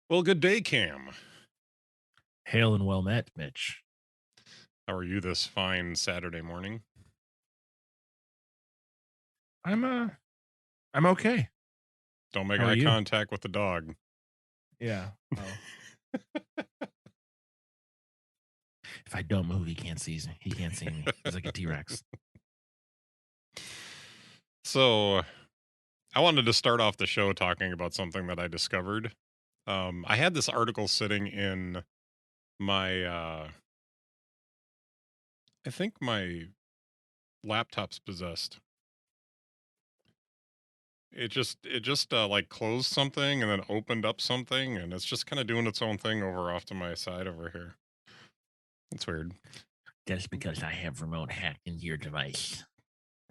Well, good day, Cam. Hail and well met, Mitch. How are you this fine Saturday morning? I'm I'm okay. Don't make How are eye you? contact with the dog. Yeah. Oh. If I don't move, he can't see me. He can't see me. He's like a T-Rex. So, I wanted to start off the show talking about something that I discovered. I had this article sitting in my, I think my laptop's possessed. It just like closed something and then opened up something, and it's just kind of doing its own thing over off to my side over here. It's weird. That's because I have remote hacked into your device.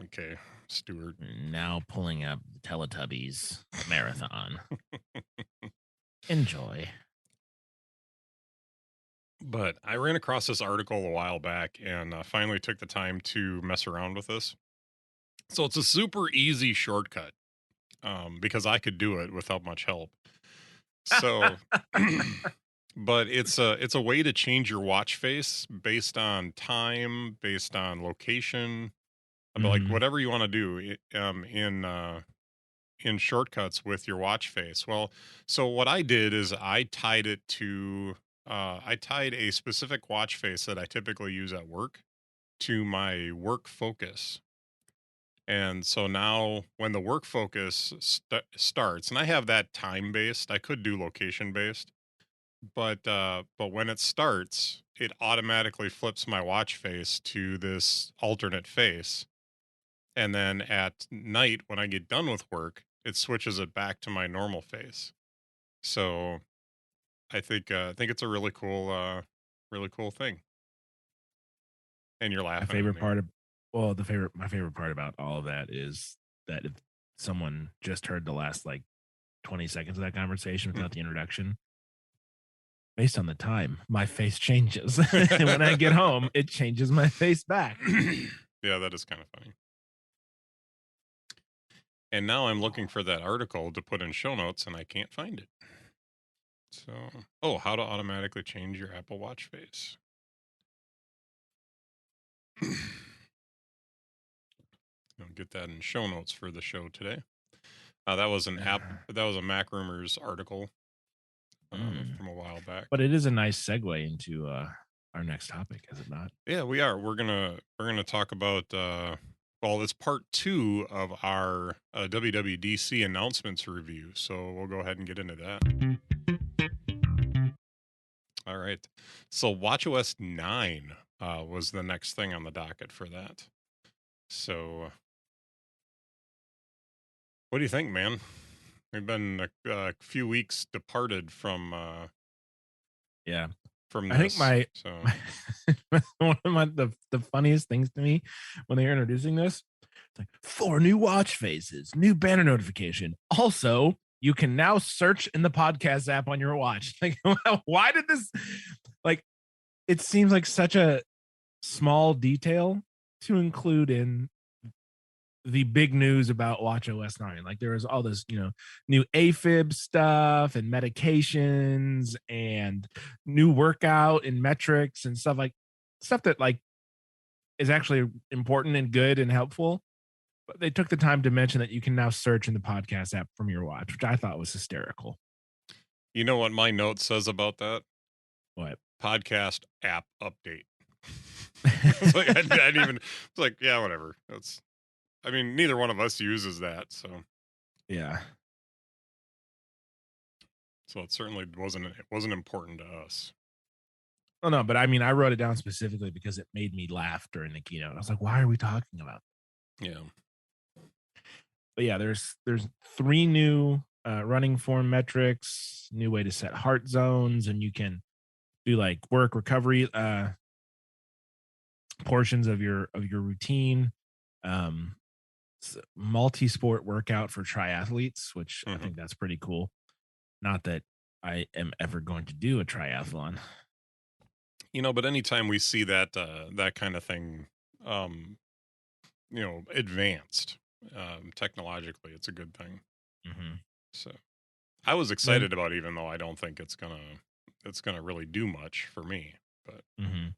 Okay, Stuart. Now pulling up the Teletubbies marathon. Enjoy. But I ran across this article a while back and finally took the time to mess around with this. So it's a super easy shortcut because I could do it without much help. So, but it's a way to change your watch face based on time, based on location, but like Mhm. whatever you want to do in shortcuts with your watch face. Well, so what I did is I tied a specific watch face that I typically use at work to my work focus. And so now when the work focus starts, and I have that time based, I could do location based, but when it starts, it automatically flips my watch face to this alternate face. And then at night when I get done with work, it switches it back to my normal face. So I think it's a really cool thing. And you're My laughing at favorite me. part of my favorite part about all of that is that if someone just heard the last like 20 seconds of that conversation without the introduction, based on the time, my face changes. And when I get home, it changes my face back. Yeah, that is kind of funny. And now I'm looking for that article to put in show notes and I can't find it. So, how to automatically change your Apple Watch face. I'll get that in show notes for the show today. That was that was a Mac Rumors article Mm. from a while back. But it is a nice segue into our next topic, is it not? Yeah, we are. We're gonna talk about. Well, it's part 2 of our WWDC announcements review, so we'll go ahead and get into that. All right. So WatchOS 9 was the next thing on the docket for that. So, what do you think, man? We've been a few weeks departed Yeah. from I think this. my, So, one of the funniest things to me when they were introducing this, it's like 4 new watch faces, new banner notification. Also, you can now search in the podcast app on your watch. Like, why did this like it seems like such a small detail to include in the big news about WatchOS 9. Like there was all this, new AFib stuff and medications and new workout and metrics and stuff that like is actually important and good and helpful. But they took the time to mention that you can now search in the podcast app from your watch, which I thought was hysterical. you know what my note says about that? What? Podcast app update. It's like I didn't even. It's like, yeah, whatever. That's. I mean, neither one of us uses that, so Yeah. it certainly wasn't important to us. Oh no, but I mean, I wrote it down specifically because it made me laugh during the keynote. I was like, why are we talking about Yeah. but yeah, there's 3 new running form metrics, new way to set heart zones, and you can do like work recovery portions of your routine. Um, multi-sport workout for triathletes, which I think that's pretty cool. Not that I am ever going to do a triathlon. But anytime we see that kind of thing, um, advanced technologically, it's a good thing. Mm-hmm. So, I was excited about it, even though I don't think it's gonna really do much for me. But Mhm.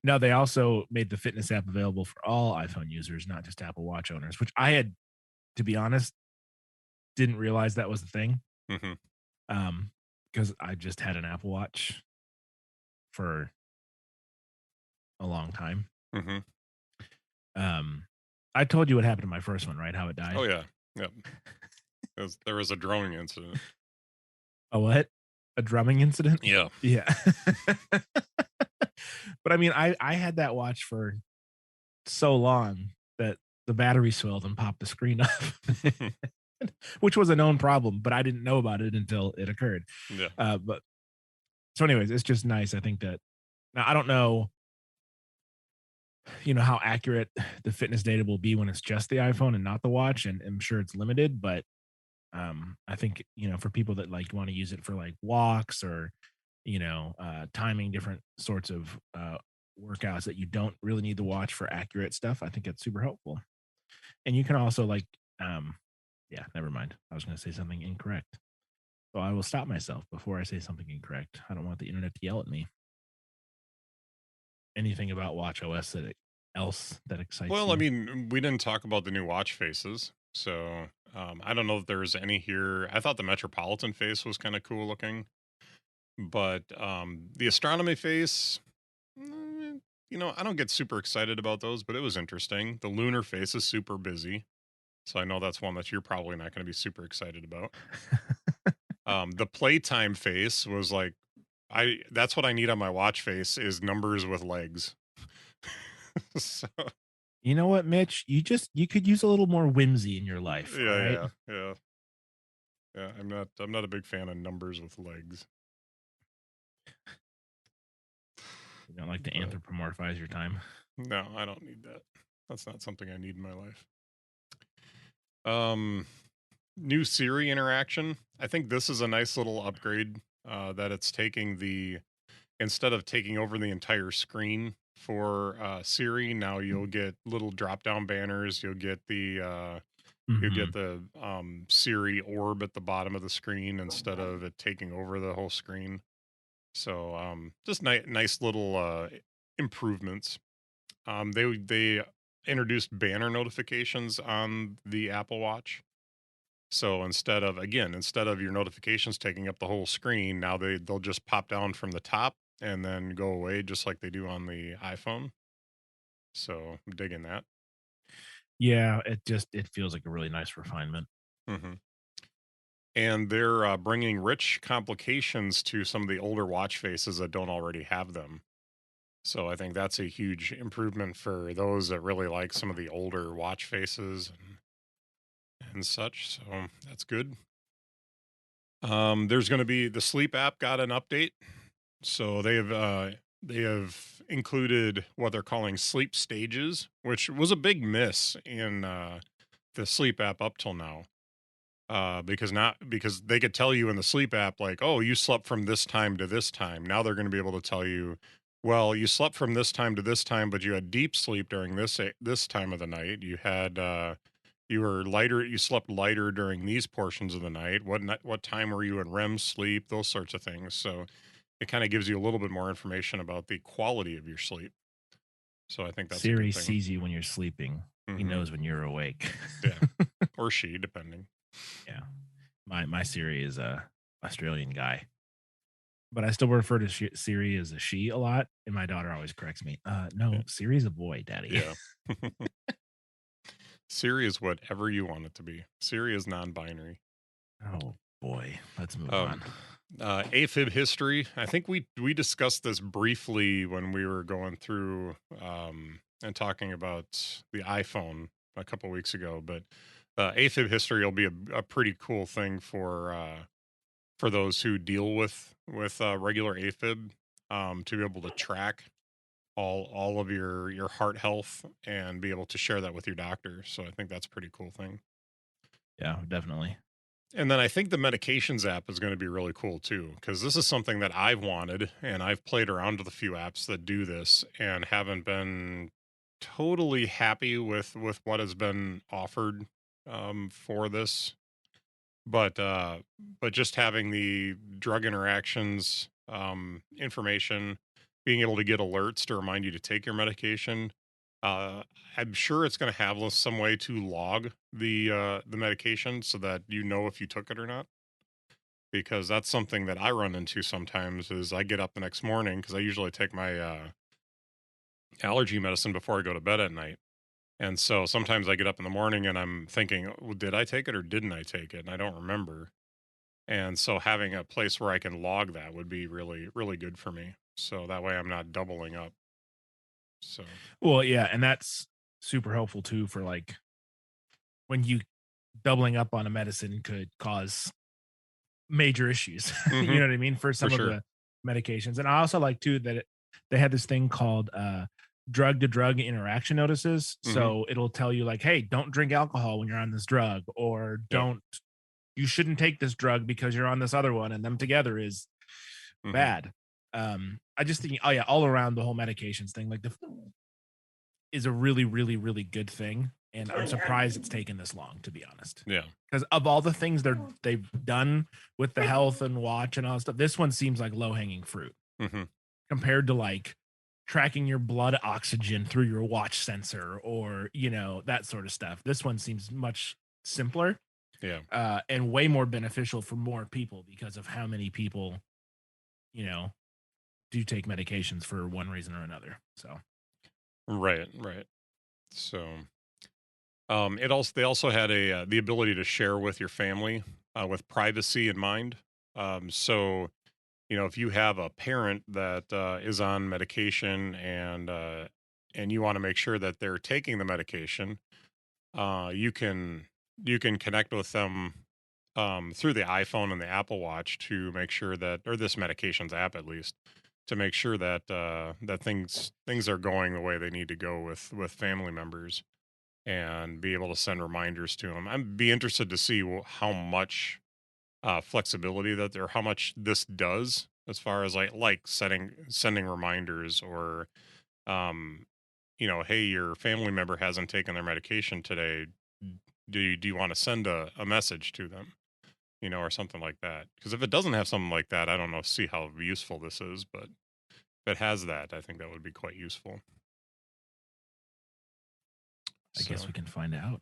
No, they also made the fitness app available for all iPhone users, not just Apple Watch owners, which I had, to be honest, didn't realize that was the thing. hmm Because I just had an Apple Watch for a long time. hmm Um, I told you what happened to my first one, right? How it oh died. yeah, yep. There was a drowning incident. A what? A drumming incident? Yeah. Yeah. But I mean, I had that watch for so long that the battery swelled and popped the screen up, which was a known problem, but I didn't know about it until it occurred. Yeah. But so, anyways, it's just nice. I think that now I don't know, how accurate the fitness data will be when it's just the iPhone and not the watch, and I'm sure it's limited, but I think for people that like want to use it for like walks or timing different sorts of workouts that you don't really need the watch for accurate stuff, I think it's super helpful. And you can also like yeah, never mind, I was going to say something incorrect, so I will stop myself before I say something incorrect. I don't want the internet to yell at me. Anything about watch OS else that excites Well, I you? mean, we didn't talk about the new watch faces, so I don't know if there's any here. I thought the Metropolitan face was kind of cool looking, but the astronomy face, I don't get super excited about those, but it was interesting. The lunar face is super busy, so I know that's one that you're probably not going to be super excited about. The playtime face was like, that's what I need on my watch face is numbers with legs. So You know what, Mitch? You could use a little more whimsy in your life, all yeah, right? yeah. I'm not a big fan of numbers with legs. You don't like to But anthropomorphize your time. no, I don't need that. That's not something I need in my life. Um, New Siri interaction. I think this is a nice little upgrade. That it's taking instead of taking over the entire screen for Siri, now you'll get little drop down banners. You'll get Mhm. the Siri orb at the bottom of the screen instead of it taking over the whole screen. So just nice little improvements. They introduced banner notifications on the Apple Watch. So instead of your notifications taking up the whole screen, now they'll just pop down from the top and then go away just like they do on the iPhone. So I'm digging that. Yeah, it feels like a really nice refinement. hmm And they're bringing rich complications to some of the older watch faces that don't already have them. So I think that's a huge improvement for those that really like some of the older watch faces and such. So that's good. There's going to be the sleep app got an update. So they have included what they're calling sleep stages, which was a big miss in the sleep app up till now. Because they could tell you in the sleep app like, oh, you slept from this time to this time. Now they're going to be able to tell you, well, you slept from this time to this time, but you had deep sleep during this time of the night. You were lighter. You slept lighter during these portions of the night. What time were you in REM sleep? Those sorts of things. So it kind of gives you a little bit more information about the quality of your sleep. So I think that's a Siri good thing. sees you when you're sleeping. He hmm knows when you're awake. Yeah, or she, depending. Yeah. My Siri is a Australian guy, but I still refer to Siri as a she a lot, and my daughter always corrects me. Yeah, No, Siri's a boy, daddy. yeah. Siri is whatever you want it to be. Siri is non-binary. Oh boy, let's move Um, on. AFib history. I think we discussed this briefly when we were going through and talking about the iPhone a couple weeks ago. But AFib history will be a pretty cool thing for those who deal with regular AFib, to be able to track all of your heart health and be able to share that with your doctor. So I think that's a pretty cool thing. Yeah, definitely. And then I think the medications app is going to be really cool too, because this is something that I've wanted and I've played around with a few apps that do this and haven't been totally happy with what has been offered for this. but just having the drug interactions information, being able to get alerts to remind you to take your medication. uh I'm sure it's going to have some way to log the medication so that you know if you took it or not, because that's something that I run into sometimes. Is I get up the next morning, because I usually take my allergy medicine before I go to bed at night. And so sometimes I get up in the morning and I'm thinking, well, did I take it or didn't I take it? And I don't remember. And so having a place where I can log that would be really, really good for me. So that way I'm not doubling up. So, Well, yeah, and that's super helpful too for like when you doubling up on a medicine could cause major issues. You hmm, know what I mean? For for some of sure. the medications. And I also like too that they had this thing called drug to drug interaction notices. Hmm. So it'll tell you like, hey, don't drink alcohol when you're on this drug, or Yep. don't you shouldn't take this drug because you're on this other one, and them together is Hmm. bad. I just think, oh yeah, all around the whole medications thing, like the is a really, really, really good thing. And I'm surprised it's taken this long, to be honest. Yeah. Because of all the things they've done with the health and watch and all that stuff, this one seems like low hanging fruit Hmm. compared to like tracking your blood oxygen through your watch sensor, or that sort of stuff. This one seems much simpler, Yeah. and way more beneficial for more people because of how many people you know do take medications for one reason or another. So Right. Right. So, it also they also had the ability to share with your family, with privacy in mind. So if you have a parent that is on medication, and you want to make sure that they're taking the medication, you can connect with them through the iPhone and the Apple Watch to make sure that, or this medications app at least, to make sure that that things are going the way they need to go with family members, and be able to send reminders to them. I'd be interested to see how much flexibility that there, how much this does as far as like sending reminders, or um hey, your family member hasn't taken their medication today. Do you want to send a message to them, or something like that? Because if it doesn't have something like that, I don't know, see how useful this is. But if it has that, I think that would be quite useful. I guess So, we can find out.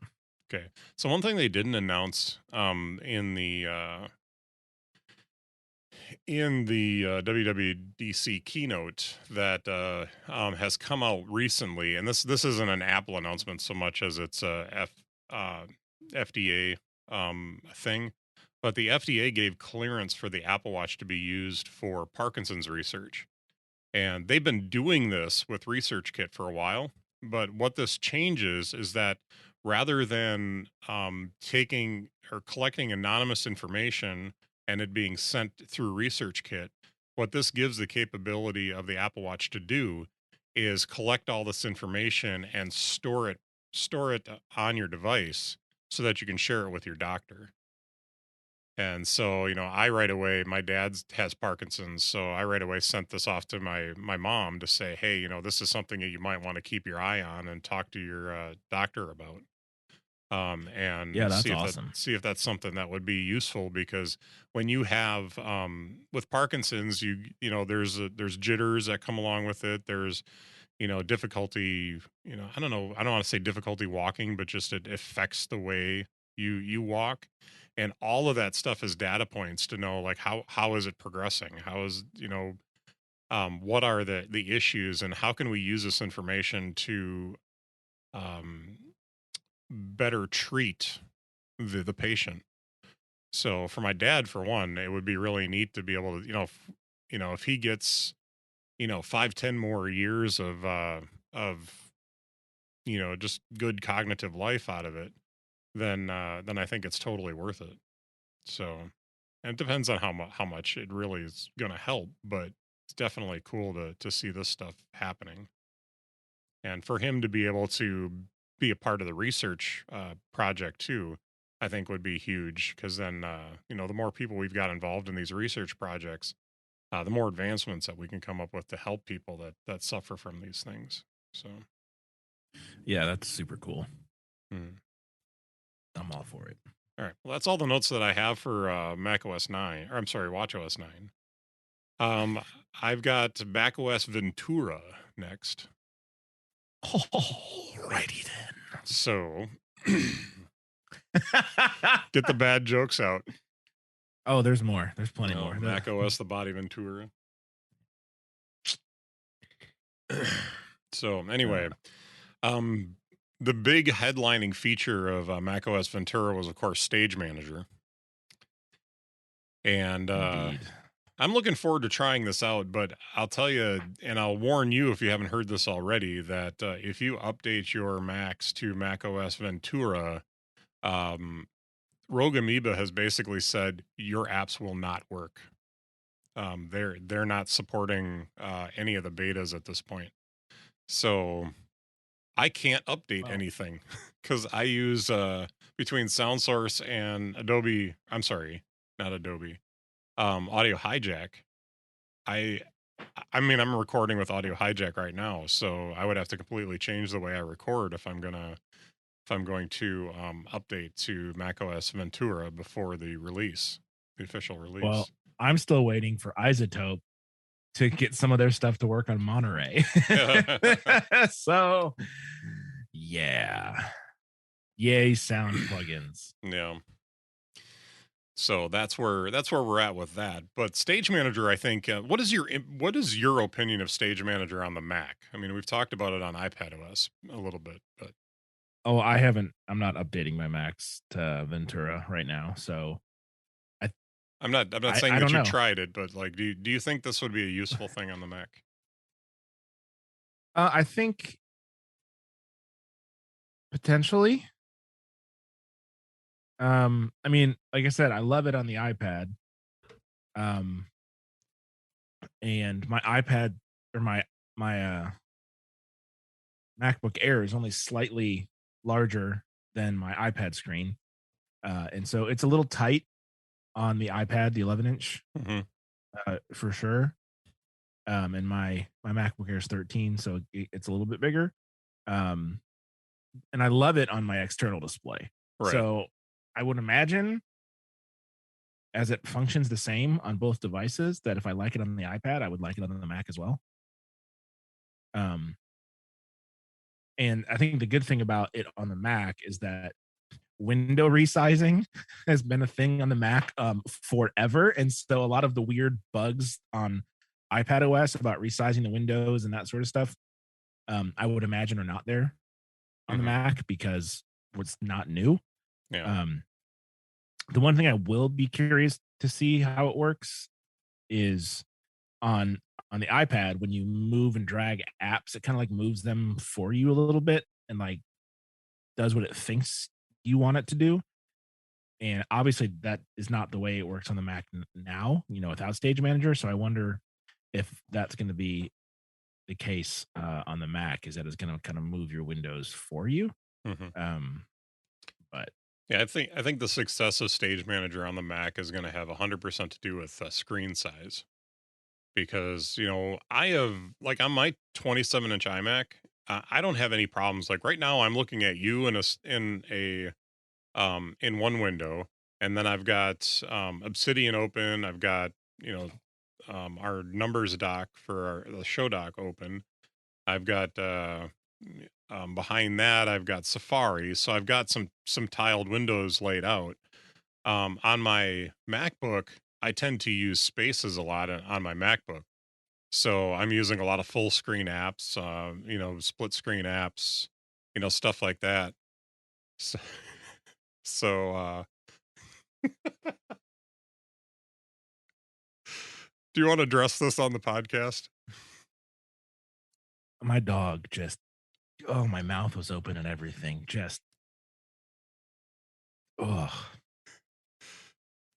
okay. So one thing they didn't announce in the WWDC keynote that has come out recently, and this isn't an Apple announcement so much as it's a uh, FDA thing, but the FDA gave clearance for the Apple Watch to be used for Parkinson's research, and they've been doing this with ResearchKit for a while. But what this changes is that rather than taking or collecting anonymous information and it being sent through ResearchKit, what this gives the capability of the Apple Watch to do is collect all this information and store it on your device so that you can share it with your doctor. And so, I right away, my dad has Parkinson's, so I right away sent this off to my mom to say, hey, this is something that you might want to keep your eye on and talk to your doctor about, Yeah, and that's awesome. see if that's something that would be useful. Because when you have with Parkinson's, there's jitters that come along with it. There's difficulty. I don't know. I don't want to say difficulty walking, but just it affects the way you walk, and all of that stuff is data points to know, like, how is it progressing? How is what are the issues, and how can we use this information to um better treat the patient. So for my dad, for one, it would be really neat to be able to, if he gets, 5, 10 more years of, just good cognitive life out of it, then I think it's totally worth it. So, and it depends on how much it really is going to help, but it's definitely cool to see this stuff happening. And for him to be able to be a part of the research project too, I think would be huge. Because then, the more people we've got involved in these research projects, the more advancements that we can come up with to help people that suffer from these things. So, Yeah, that's super cool. mm. I'm all for it. All right. Well, that's all the notes that I have for Mac OS 9. Or I'm sorry, Watch OS 9. Um, I've got Mac OS Ventura next. Alrighty then. So get the bad jokes out. Oh, there's more. There's plenty Oh, more. Mac OS, the body Ventura. So anyway, the big headlining feature of Mac OS Ventura was, of course, Stage Manager. And Indeed. I'm looking forward to trying this out, but I'll tell you, and I'll warn you if you haven't heard this already, that if you update your Macs to Mac OS Ventura, Rogue Amoeba has basically said your apps will not work. They're not supporting any of the betas at this point. So I can't update anything because I use between SoundSource and Adobe. I'm sorry, not Adobe. Audio Hijack. I mean, I'm recording with Audio Hijack right now, so I would have to completely change the way I record if I'm going to update to macOS Ventura before the release, the official release. Well, I'm still waiting for iZotope to get some of their stuff to work on Monterey. So, yeah. Yay, sound plugins. Yeah. So that's where we're at with that. But Stage Manager, I think, what is your opinion of Stage Manager on the Mac? I mean, we've talked about it on iPadOS a little bit, but I'm not updating my Macs to Ventura right now, so I'm not saying I that you know. tried it, but like, do you think this would be a useful thing on the Mac? I think potentially. I mean, like I said, I love it on the iPad. And my iPad or my MacBook Air is only slightly larger than my iPad screen. And so it's a little tight on the iPad, the 11-inch, for sure. And my MacBook Air is 13, so it's a little bit bigger. And I love it on my external display. Right. So I would imagine, as it functions the same on both devices, that if I like it on the iPad, I would like it on the Mac as well. And I think the good thing about it on the Mac is that window resizing has been a thing on the Mac forever. And so a lot of the weird bugs on iPad OS about resizing the windows and that sort of stuff, I would imagine are not there on the Mac because it's not new. Yeah. The one thing I will be curious to see how it works is on the iPad, when you move and drag apps, it kind of like moves them for you a little bit and like does what it thinks you want it to do. And obviously that is not the way it works on the Mac now, without Stage Manager. So I wonder if that's going to be the case on the Mac, is that it's going to kind of move your windows for you. But yeah, I think the success of Stage Manager on the Mac is going to have 100% to do with screen size. Because, I have, like, on my 27-inch iMac, I don't have any problems. Like right now I'm looking at you in one window, and then I've got Obsidian open. I've got, our numbers dock for the show dock open. I've got behind that I've got Safari. So I've got some tiled windows laid out. On my MacBook, I tend to use spaces a lot on my MacBook. So I'm using a lot of full screen apps, split screen apps, stuff like that. So do you want to address this on the podcast? My dog just, my mouth was open and everything. Just,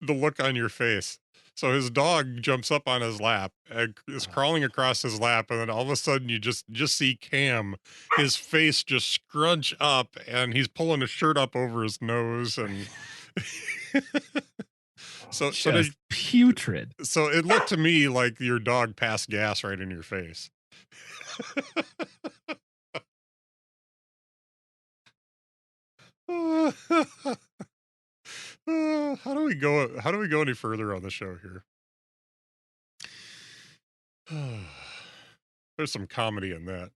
the look on your face. So his dog jumps up on his lap and is crawling across his lap, and then all of a sudden you just see Cam, his face just scrunch up, and he's pulling his shirt up over his nose, and so putrid. So it looked to me like your dog passed gas right in your face. How do we go? How do we go any further on the show here? There's some comedy in that.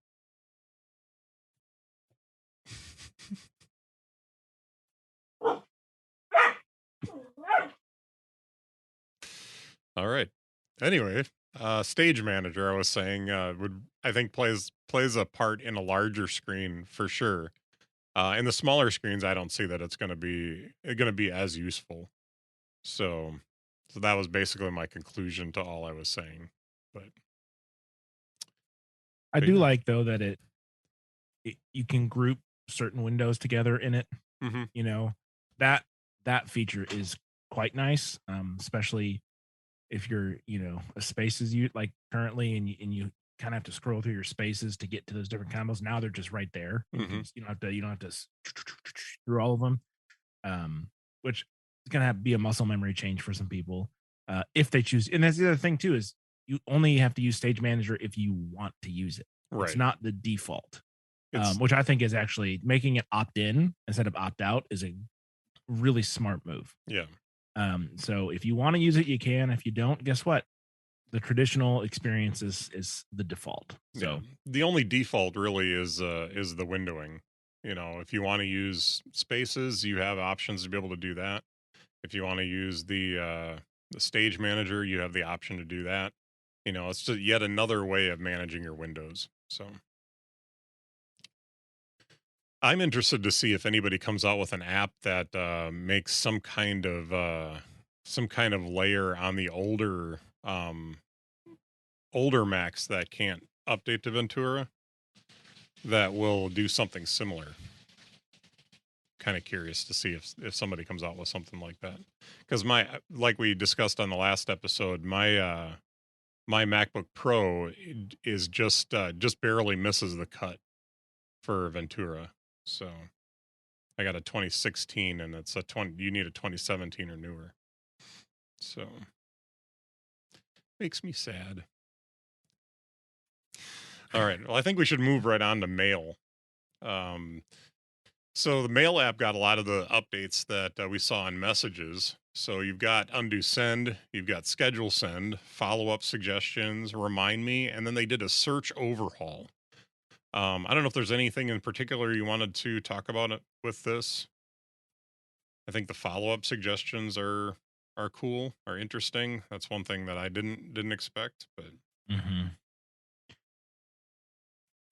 All right. Anyway, stage manager, I was saying, would I think plays a part in a larger screen for sure. In the smaller screens, I don't see that it's going to be as useful. So, so that was basically my conclusion to all I was saying. But, I but do yeah. like though that you can group certain windows together in it. Hmm. You know, that that feature is quite nice, especially if you're, a spaces you like currently and you kind of have to scroll through your spaces to get to those different combos. Now they're just right there. Hmm. You don't have to through all of them. Which is gonna be a muscle memory change for some people. If they choose, and that's the other thing too, is you only have to use Stage Manager if you want to use it. It's Right. not the default. It's Which I think is actually making it opt in instead of opt out is a really smart move. yeah. So if you want to use it, you can. If you don't, guess what? The traditional experience is the default. Yeah. So The only default really is the windowing. If you want to use spaces, you have options to be able to do that. If you want to use the stage manager, you have the option to do that. It's just yet another way of managing your windows. So I'm interested to see if anybody comes out with an app that makes some kind of layer on the older Macs that can't update to Ventura that will do something similar. Kind of curious to see if somebody comes out with something like that, because like we discussed on the last episode, my MacBook Pro is just barely misses the cut for Ventura. So I got a 2016 and it's a 20, you need a 2017 or newer. So makes me sad. All right. Well, I think we should move right on to mail. So the mail app got a lot of the updates that we saw in messages. So you've got undo send, you've got schedule send, follow up suggestions, remind me, and then they did a search overhaul. I don't know if there's anything in particular you wanted to talk about with this. I think the follow up suggestions are cool, are interesting. That's one thing that I didn't expect, but mhm.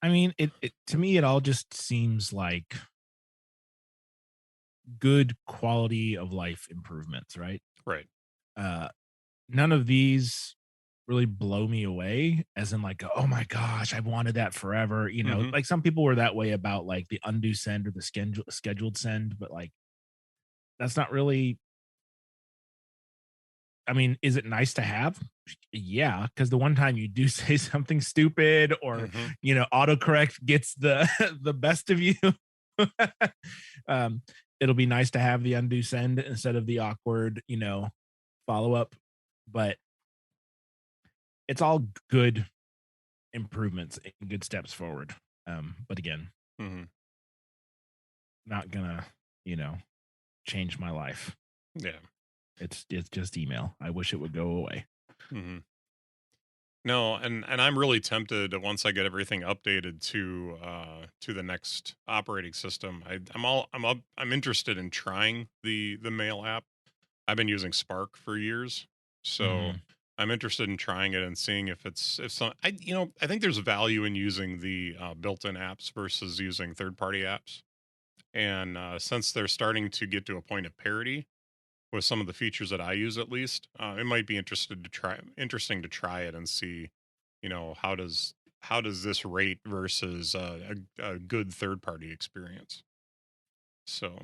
I mean, it to me, it all just seems like good quality of life improvements, right? right. Uh, None of these really blow me away, as in like, oh my gosh, I wanted that forever. Hmm. Like some people were that way about like the undo send or the scheduled send, but like that's not really. I mean, is it nice to have? Yeah, because the one time you do say something stupid or Hmm. autocorrect gets the the best of you, um, it'll be nice to have the undo send instead of the awkward, follow up. But it's all good improvements and good steps forward. But again, Hmm. not gonna, you know, change my life. Yeah. It's just email. I wish it would go away. Hmm. No, and I'm really tempted once I get everything updated to the next operating system. I'm interested in trying the mail app. I've been using Spark for years, so Hmm. I'm interested in trying it and seeing if some I think there's value in using the built-in apps versus using third-party apps. And since they're starting to get to a point of parity with some of the features that I use, at least, it might be interesting to try it and see, how does this rate versus a good third-party experience. So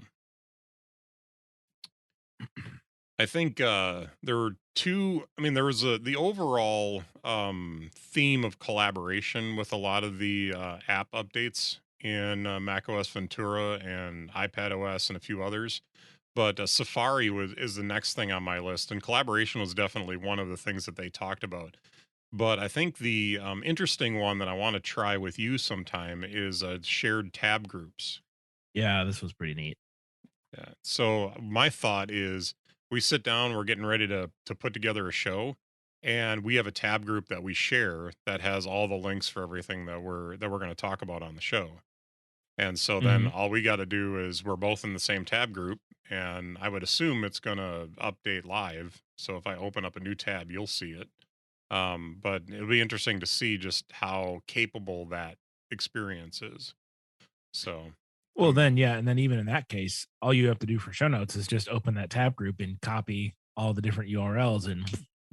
I think there were two. I mean, there was the overall theme of collaboration with a lot of the app updates in macOS Ventura and iPadOS and a few others. But Safari is the next thing on my list, and collaboration was definitely one of the things that they talked about. But I think the interesting one that I want to try with you sometime is shared tab groups. Yeah, this was pretty neat. Yeah. So my thought is we sit down, we're getting ready to put together a show, and we have a tab group that we share that has all the links for everything that we're going to talk about on the show. And so then Mhm. all we got to do is we're both in the same tab group, and I would assume it's going to update live. So if I open up a new tab, you'll see it. But it'll be interesting to see just how capable that experience is. So, Well, then, yeah, and then even in that case, all you have to do for show notes is just open that tab group and copy all the different URLs and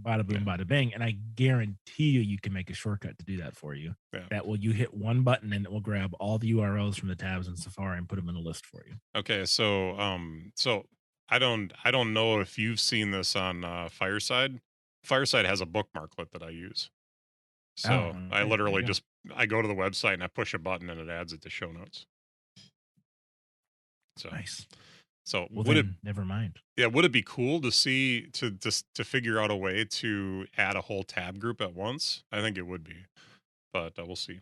bada yeah, boom, bada bing. And I guarantee you can make a shortcut to do that for you. yeah. That will you hit one button and it will grab all the URLs from the tabs in Safari and put them in a list for you. Okay, so I don't know if you've seen this on Fireside. Fireside has a bookmarklet that I use. Oh, So I okay, there you literally go. just I go to the website and I push a button and it adds it to show notes. So Nice. so Well, would it then, never mind. yeah, would it be cool to see to figure out a way to add a whole tab group at once? I think it would be, but we'll see.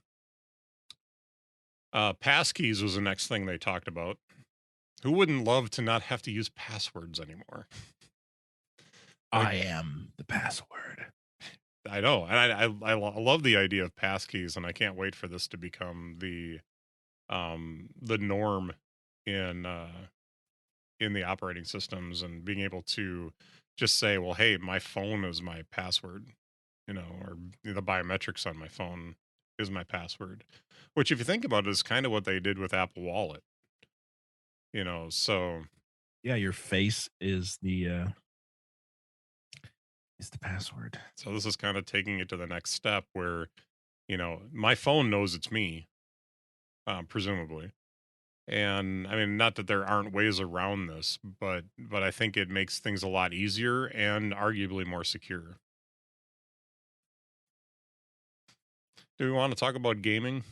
Passkeys was the next thing they talked about. Who wouldn't love to not have to use passwords anymore? I Like am the password. I know, and I love the idea of passkeys, and I can't wait for this to become the norm in in the operating systems, and being able to just say, well, hey, my phone is my password, or the biometrics on my phone is my password. Which, if you think about it, is kind of what they did with Apple Wallet. So Yeah, your face is the password. so this is kind of taking it to the next step where my phone knows it's me, presumably. And I mean, not that there aren't ways around this, but I think it makes things a lot easier and arguably more secure. Do we want to talk about gaming?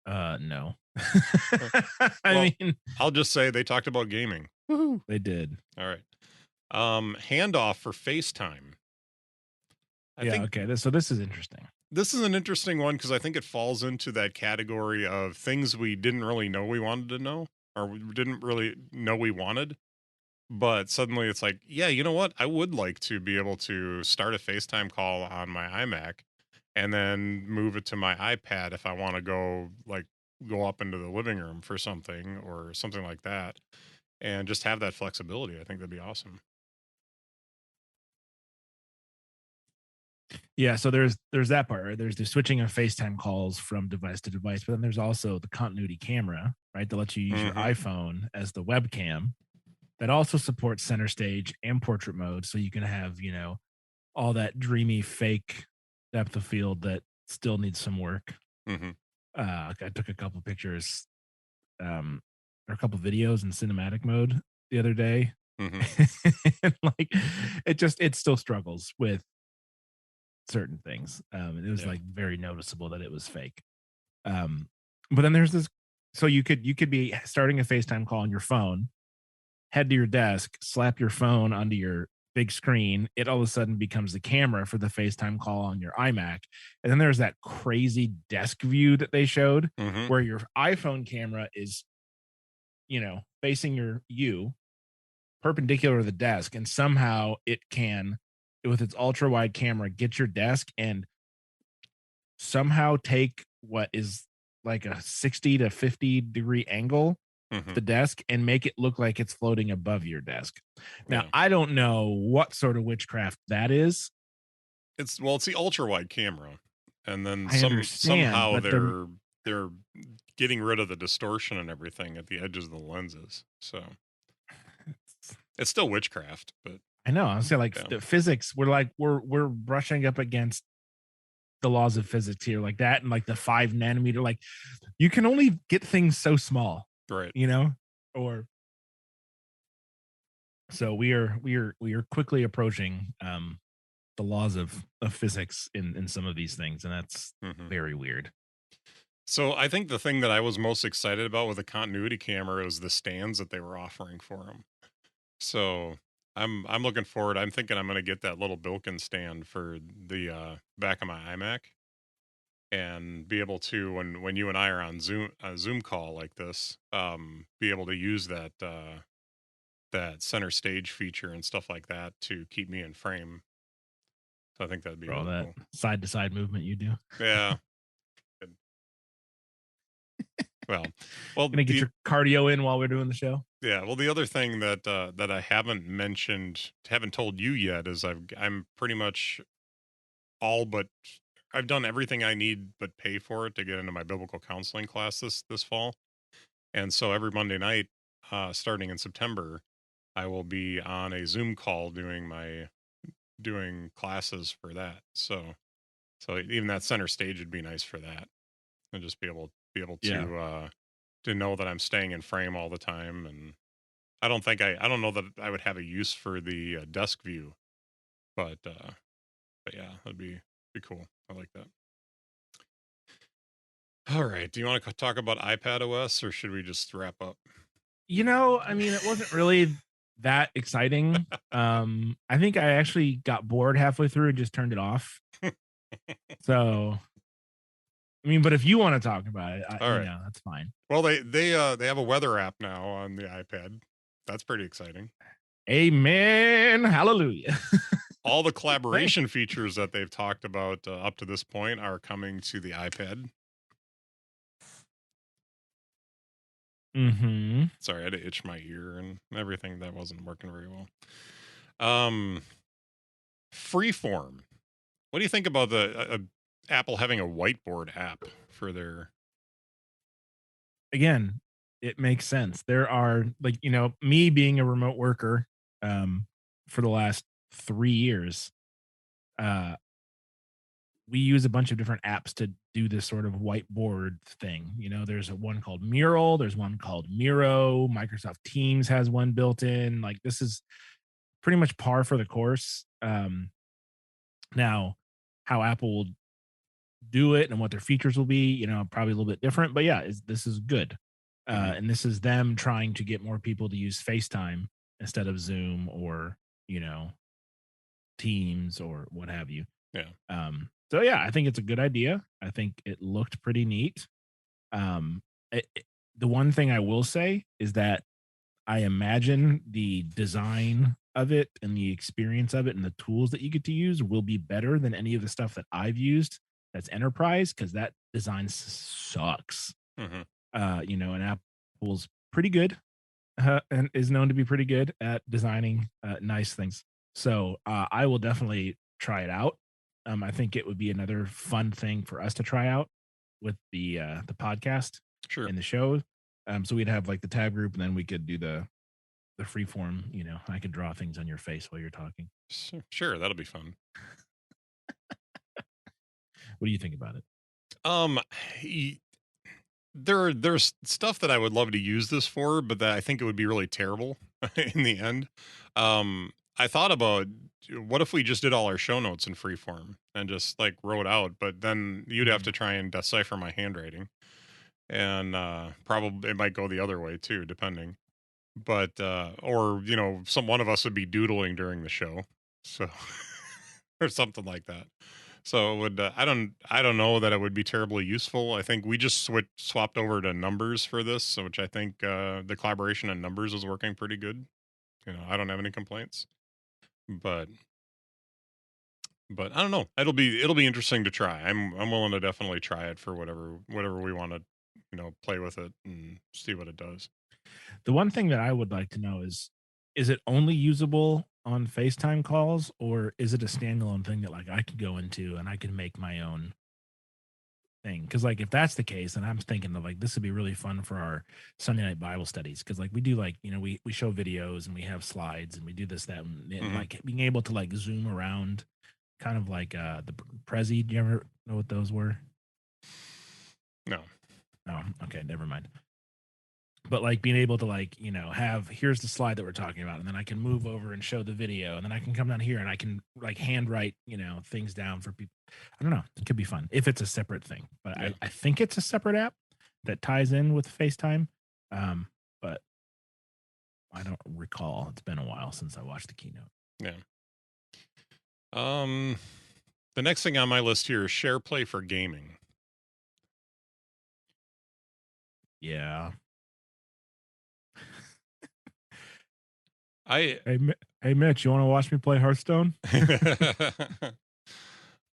No. Uh, I Well, mean, I'll just say they talked about gaming. Woohoo. they did. All right. Handoff for FaceTime. I Yeah, think okay. So this is interesting. this is an interesting one because I think it falls into that category of things we didn't really know we wanted to know, or we didn't really know we wanted. But suddenly it's like, yeah, you know what? I would like to be able to start a FaceTime call on my iMac and then move it to my iPad if I want to go up into the living room for something or something like that, and just have that flexibility. I think that'd be awesome. Yeah, so there's that part, right? There's the switching of FaceTime calls from device to device, but then there's also the continuity camera, right? That lets you use your Hmm. iPhone as the webcam. That also supports center stage and portrait mode, so you can have, all that dreamy fake depth of field that still needs some work. Hmm. I took a couple pictures, um, or a couple videos in cinematic mode the other day. Hmm. And like it still struggles with certain things. It was Yeah. like very noticeable that it was fake. But then there's this, so you could be starting a FaceTime call on your phone, head to your desk, slap your phone onto your big screen. It all of a sudden becomes the camera for the FaceTime call on your iMac. And then there's that crazy desk view that they showed Hmm. where your iPhone camera is, facing you perpendicular to the desk, and somehow it can, with its ultra wide camera, get your desk and somehow take what is like a 60 to 50-degree angle of Hmm. the desk and make it look like it's floating above your desk. Now, Yeah. I don't know what sort of witchcraft that is. It's the ultra wide camera, and then I understand, somehow but they're they're getting rid of the distortion and everything at the edges of the lenses. So it's still witchcraft, but I know, I'm saying like yeah, the physics, we're brushing up against the laws of physics here, like that, and like the 5 nanometer, like you can only get things so small, right. you know, or so we are quickly approaching the laws of physics in some of these things, and that's Hmm. very weird. So I think the thing that I was most excited about with the continuity camera was the stands that they were offering for them. So I'm looking forward. I'm thinking I'm going to get that little Bilkin stand for the back of my iMac. and be able to, when you and I are on Zoom, a Zoom call like this, be able to use that that center stage feature and stuff like that to keep me in frame. So I think that'd be For all really that cool. side to side movement you do. Yeah. Good. Well, well, Gonna get the your cardio in while we're doing the show. yeah, well, the other thing that that I haven't mentioned, haven't told you yet, is I'm pretty much all but I've done everything I need but pay for it to get into my biblical counseling class this fall. And so every Monday night, starting in September, I will be on a Zoom call doing classes for that. So even that center stage would be nice for that, and just be able Yeah. to know that I'm staying in frame all the time. And I don't know that I would have a use for the desk view, but yeah, that'd be cool. I like that. All right. Do you want to talk about iPad OS, or should we just wrap up? I mean, it wasn't really that exciting. I think I actually got bored halfway through and just turned it off. So, I mean, but if you want to talk about it, All right. that's fine. Well, they have a weather app now on the iPad. That's pretty exciting. Amen. Hallelujah. All the Hey. collaboration features that they've talked about up to this point are coming to the iPad. Mm-hmm. Sorry, I had to itch my ear and everything. That wasn't working very well. Um, Freeform. What do you think about the Apple having a whiteboard app for their? Again, it makes sense. There are like, me being a remote worker for the last 3 years, uh, we use a bunch of different apps to do this sort of whiteboard thing. There's a one called Mural, there's one called Miro, Microsoft Teams has one built in. Like this is pretty much par for the course. Now, how Apple will do it and what their features will be, probably a little bit different. But yeah, this is good. Mhm. And this is them trying to get more people to use FaceTime instead of Zoom or, you know, Teams or what have you. Yeah. So yeah, I think it's a good idea. I think it looked pretty neat. Um, the one thing I will say is that I imagine the design of it and the experience of it and the tools that you get to use will be better than any of the stuff that I've used that's enterprise because that design sucks. Hmm. And Apple's pretty good and is known to be pretty good at designing nice things. So I will definitely try it out. I think it would be another fun thing for us to try out with the podcast Sure. and the show. So we'd have like the tab group, and then we could do the free form. I could draw things on your face while you're talking. Sure. That'll be fun. What do you think about it? Um, y- there's stuff that I would love to use this for, but that I think it would be really terrible in the end. I thought about what if we just did all our show notes in free form and just like wrote out, but then you'd have Mhm. to try and decipher my handwriting, and probably it might go the other way too, depending. But or some one of us would be doodling during the show, so or something like that. So it would I don't know that it would be terribly useful. I think we just swapped over to numbers for this, which I think the collaboration in numbers is working pretty good. I don't have any complaints, but I don't know. It'll be interesting to try. I'm willing to definitely try it for whatever we want to play with it and see what it does. The one thing that I would like to know is it only usable on FaceTime calls, or is it a standalone thing that like I could go into and I can make my own thing? Because like if that's the case, then I'm thinking of like this would be really fun for our Sunday night Bible studies. Because like we do like we show videos and we have slides and we do this that and Hmm. like being able to like zoom around, kind of like the Prezi. Do you ever know what those were? No. Oh, okay, never mind. But like being able to like have here's the slide that we're talking about, and then I can move over and show the video, and then I can come down here and I can like handwrite things down for people. I don't know, it could be fun if it's a separate thing, but Yeah. I think it's a separate app that ties in with FaceTime. But I don't recall. It's been a while since I watched the keynote. Yeah. Um, the next thing on my list here is SharePlay for gaming. Yeah. I Hey, Mitch, you want to watch me play Hearthstone?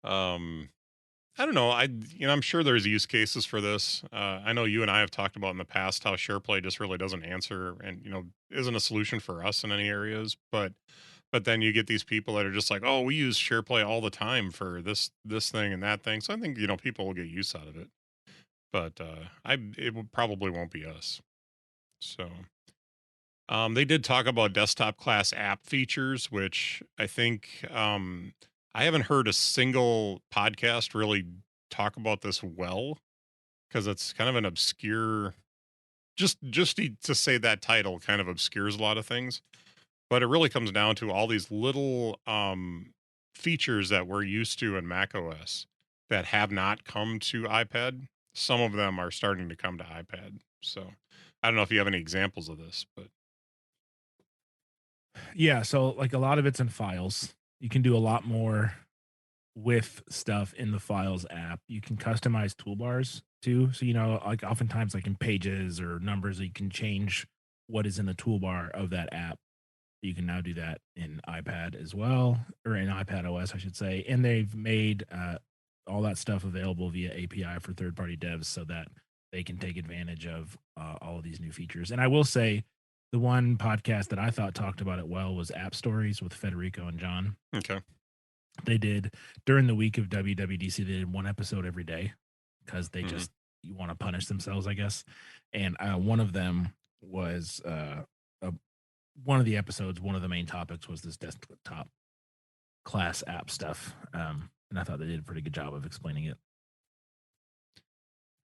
um I don't know. I'm sure there's use cases for this. I know you and I have talked about in the past how SharePlay just really doesn't answer and isn't a solution for us in any areas. But then you get these people that are just like, oh, we use SharePlay all the time for this thing and that thing. So I think people will get use out of it. But probably won't be us. So they did talk about desktop class app features, which I think I haven't heard a single podcast really talk about this well because it's kind of an obscure. To say that title kind of obscures a lot of things, but it really comes down to all these little features that we're used to in Mac OS that have not come to iPad. Some of them are starting to come to iPad. So I don't know if you have any examples of this, but Yeah, so like a lot of it's in files. You can do a lot more with stuff in the files app. You can customize toolbars too. So, like oftentimes like in pages or numbers, you can change what is in the toolbar of that app. You can now do that in iPad as well, or in iPad OS, I should say. And they've made all that stuff available via API for third party devs so that they can take advantage of all of these new features. And I will say, the one podcast that I thought talked about it well was App Stories with Federico and John. okay. They did during the week of WWDC, they did one episode every day because they Mhm. just you want to punish themselves, I guess. And one of them was one of the episodes, one of the main topics was this desktop class app stuff. And I thought they did a pretty good job of explaining it.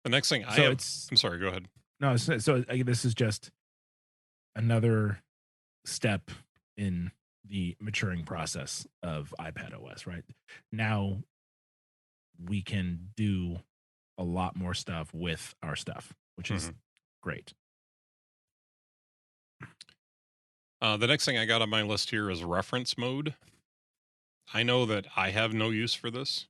The next thing So I'm sorry, go ahead. no, so this is just another step in the maturing process of iPad OS, right? Now we can do a lot more stuff with our stuff, which is great. The next thing I got on my list here is reference mode. I know that I have no use for this,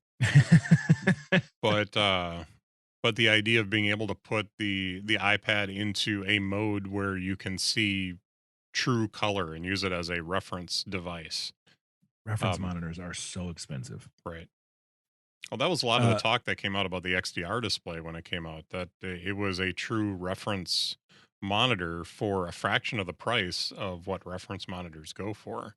but the idea of being able to put the iPad into a mode where you can see true color and use it as a reference device. Reference monitors are so expensive. Right. Well, that was a lot of the talk that came out about the XDR display when it came out, that it was a true reference monitor for a fraction of the price of what reference monitors go for.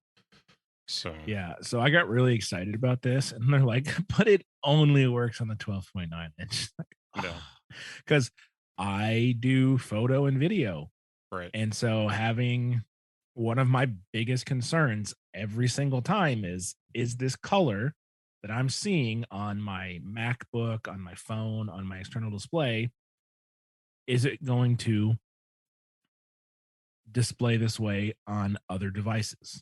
So Yeah, so I got really excited about this, and they're like, "But it only works on the 12.9 inch." yeah, Because I do photo and video, right. and so having one of my biggest concerns every single time is this color that I'm seeing on my MacBook, on my phone, on my external display, is it going to display this way on other devices?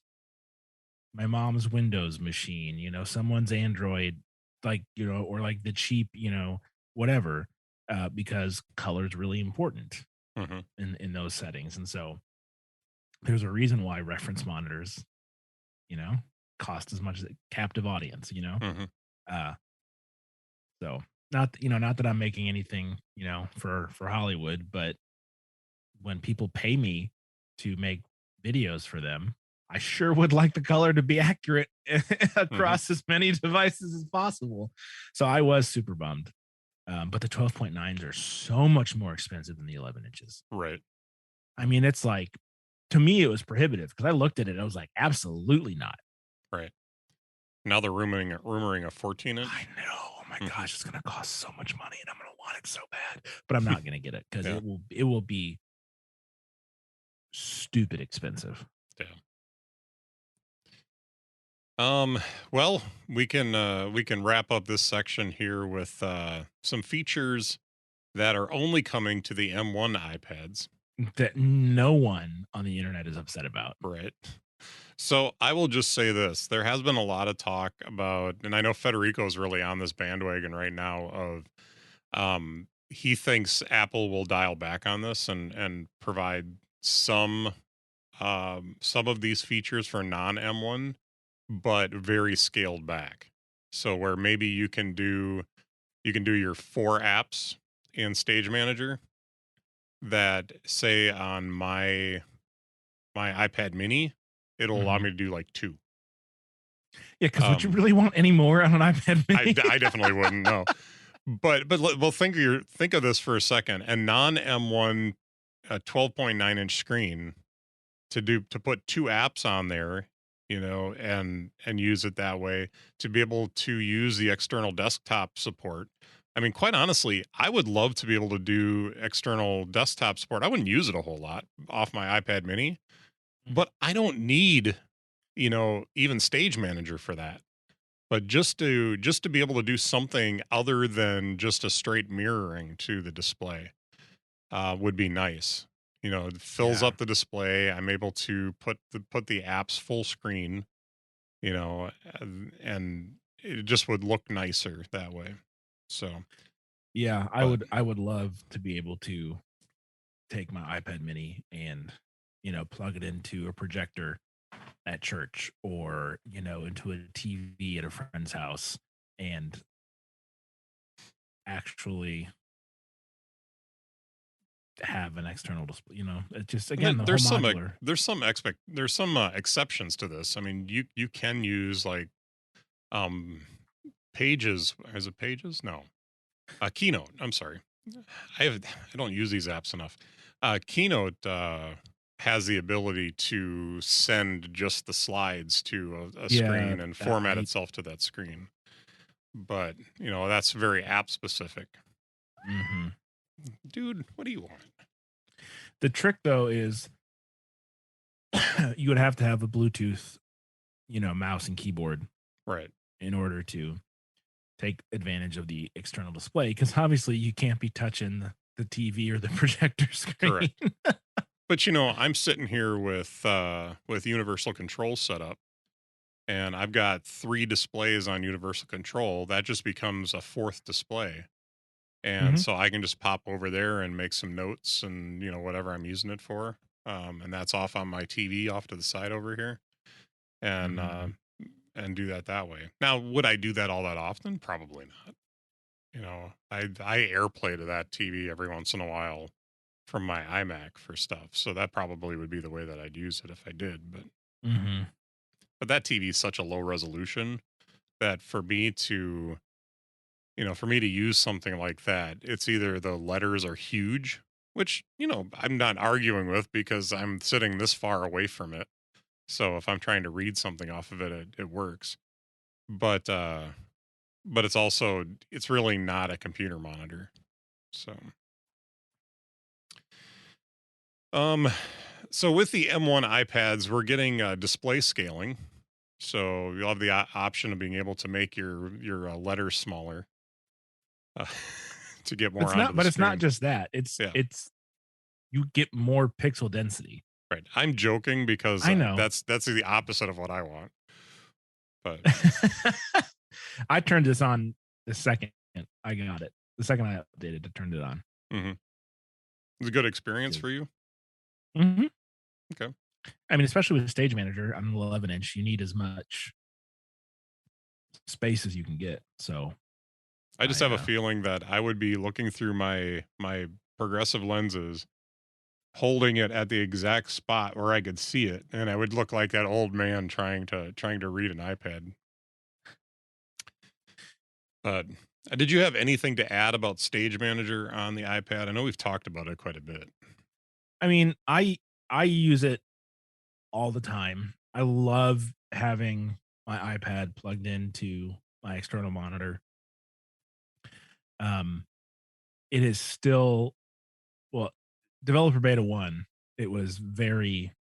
My mom's Windows machine, someone's Android, or like the cheap, whatever, because color is really important hmm in those settings. And so there's a reason why reference monitors, you know, cost as much as a captive audience, hmm Uh, so not that I'm making anything, for Hollywood, but when people pay me to make videos for them, I sure would like the color to be accurate hmm across as many devices as possible. So I was super bummed. But the 12.9s are so much more expensive than the 11 inches. Right. I mean, it's like, to me, it was prohibitive because I looked at it. I was like, absolutely not. Right. Now they're rumoring a 14 I inch. know. Oh my hmm gosh, it's going to cost so much money and I'm going to want it so bad. But I'm not going to get it because Yeah. it will be stupid expensive. Yeah. Well, we can wrap up this section here with some features that are only coming to the M1 iPads. That no one on the internet is upset about. Right. So I will just say this. There has been a lot of talk about, and I know Federico's really on this bandwagon right now of he thinks Apple will dial back on this and provide some of these features for non M1, but very scaled back. So where maybe you can do your 4 apps in Stage Manager, that say on my iPad mini, it'll allow Mhm. me to do like 2. Yeah, because would you Um, really want any more on an iPad I mini? I definitely wouldn't, no. Well, think of this for a second. A non-M1, 12.9-inch screen to put 2 apps on there, and use it that way, to be able to use the external desktop support. I mean, quite honestly, I would love to be able to do external desktop support. I wouldn't use it a whole lot off my iPad mini, but I don't need, even Stage Manager for that. But just to be able to do something other than just a straight mirroring to the display, would be nice. It fills Yeah. up the display. I'm able to put the apps full screen, and it just would look nicer that way. So, Yeah, I but would I would love to be able to take my iPad mini and, plug it into a projector at church or, into a TV at a friend's house and actually have an external display, It's just there, again the whole there's some modular. there's some exceptions to this. I mean, you can use like, um Pages. Is it Pages? No, Keynote. I'm sorry. I don't use these apps enough. Keynote has the ability to send just the slides to a Yeah, screen and format I itself to that screen. But that's very app specific. mhm. Dude, what do you want? The trick though is you would have to have a Bluetooth, mouse and keyboard Right. in order to take advantage of the external display because obviously you can't be touching the TV or the projector screen. Correct. But I'm sitting here with Universal Control set up, and I've got 3 displays on Universal Control. That just becomes a 4th display. And Mhm, so I can just pop over there and make some notes and, whatever I'm using it for. And that's off on my TV off to the side over here, and mhm. do that way. Now, would I do that all that often? Probably not. I AirPlay to that TV every once in a while from my iMac for stuff. So that probably would be the way that I'd use it if I did. Mhm. But that TV is such a low resolution that for me to use something like that, it's either the letters are huge, which, I'm not arguing with because I'm sitting this far away from it. So if I'm trying to read something off of it, it works. But it's really not a computer monitor. So, um so with the M1 iPads, we're getting display scaling. So you'll have the option of being able to make your letters smaller, uh, to get more It's onto not the but it's not screen. just that. It's Yeah. it's you get more pixel density. Right. I'm joking because I know. that's the opposite of what I want. But I turned this on the second I got it. The second I updated, I turned it on. mhm. It's a good experience for 'Cause you. Mhm. Okay. I mean, especially with Stage Manager on an 11-inch, you need as much space as you can get. So I just I have a feeling that I would be looking through my progressive lenses, holding it at the exact spot where I could see it, and I would look like that old man trying to read an iPad. But did you have anything to add about Stage Manager on the iPad? I know we've talked about it quite a bit. I mean, I use it all the time. I love having my iPad plugged into my external monitor. Um, it is still well, developer beta 1, it was very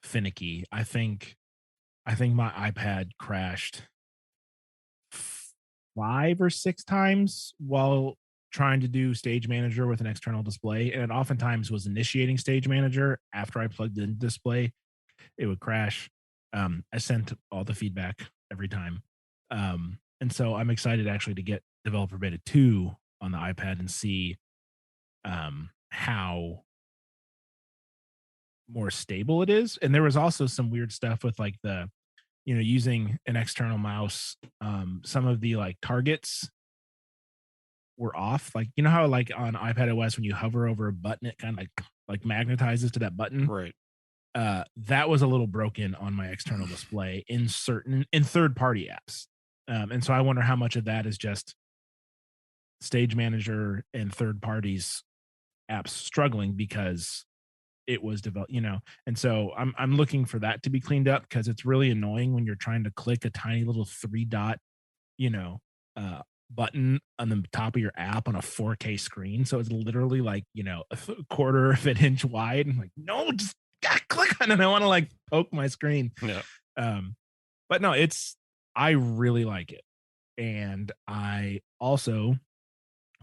finicky. I think my iPad crashed 5 or 6 times while trying to do Stage Manager with an external display, and it oftentimes was initiating Stage Manager after I plugged in display. It would crash. I sent all the feedback every time. And so I'm excited actually to get Developer Beta 2 on the iPad and see how more stable it is. And there was also some weird stuff with like using an external mouse. Some of the like targets were off. Like, you know how like on iPad OS when you hover over a button, it kind of like magnetizes to that button. Right. That was a little broken on my external display in third party apps. And so I wonder how much of that is just Stage Manager and third parties apps struggling because it was developed, and so I'm looking for that to be cleaned up because it's really annoying when you're trying to click a tiny little 3 dot, you know, button on the top of your app on a 4K screen. So it's literally like, a quarter of an inch wide. I'm like, no, just click on it. I want to like poke my screen. Yeah. But no, I really like it. And I also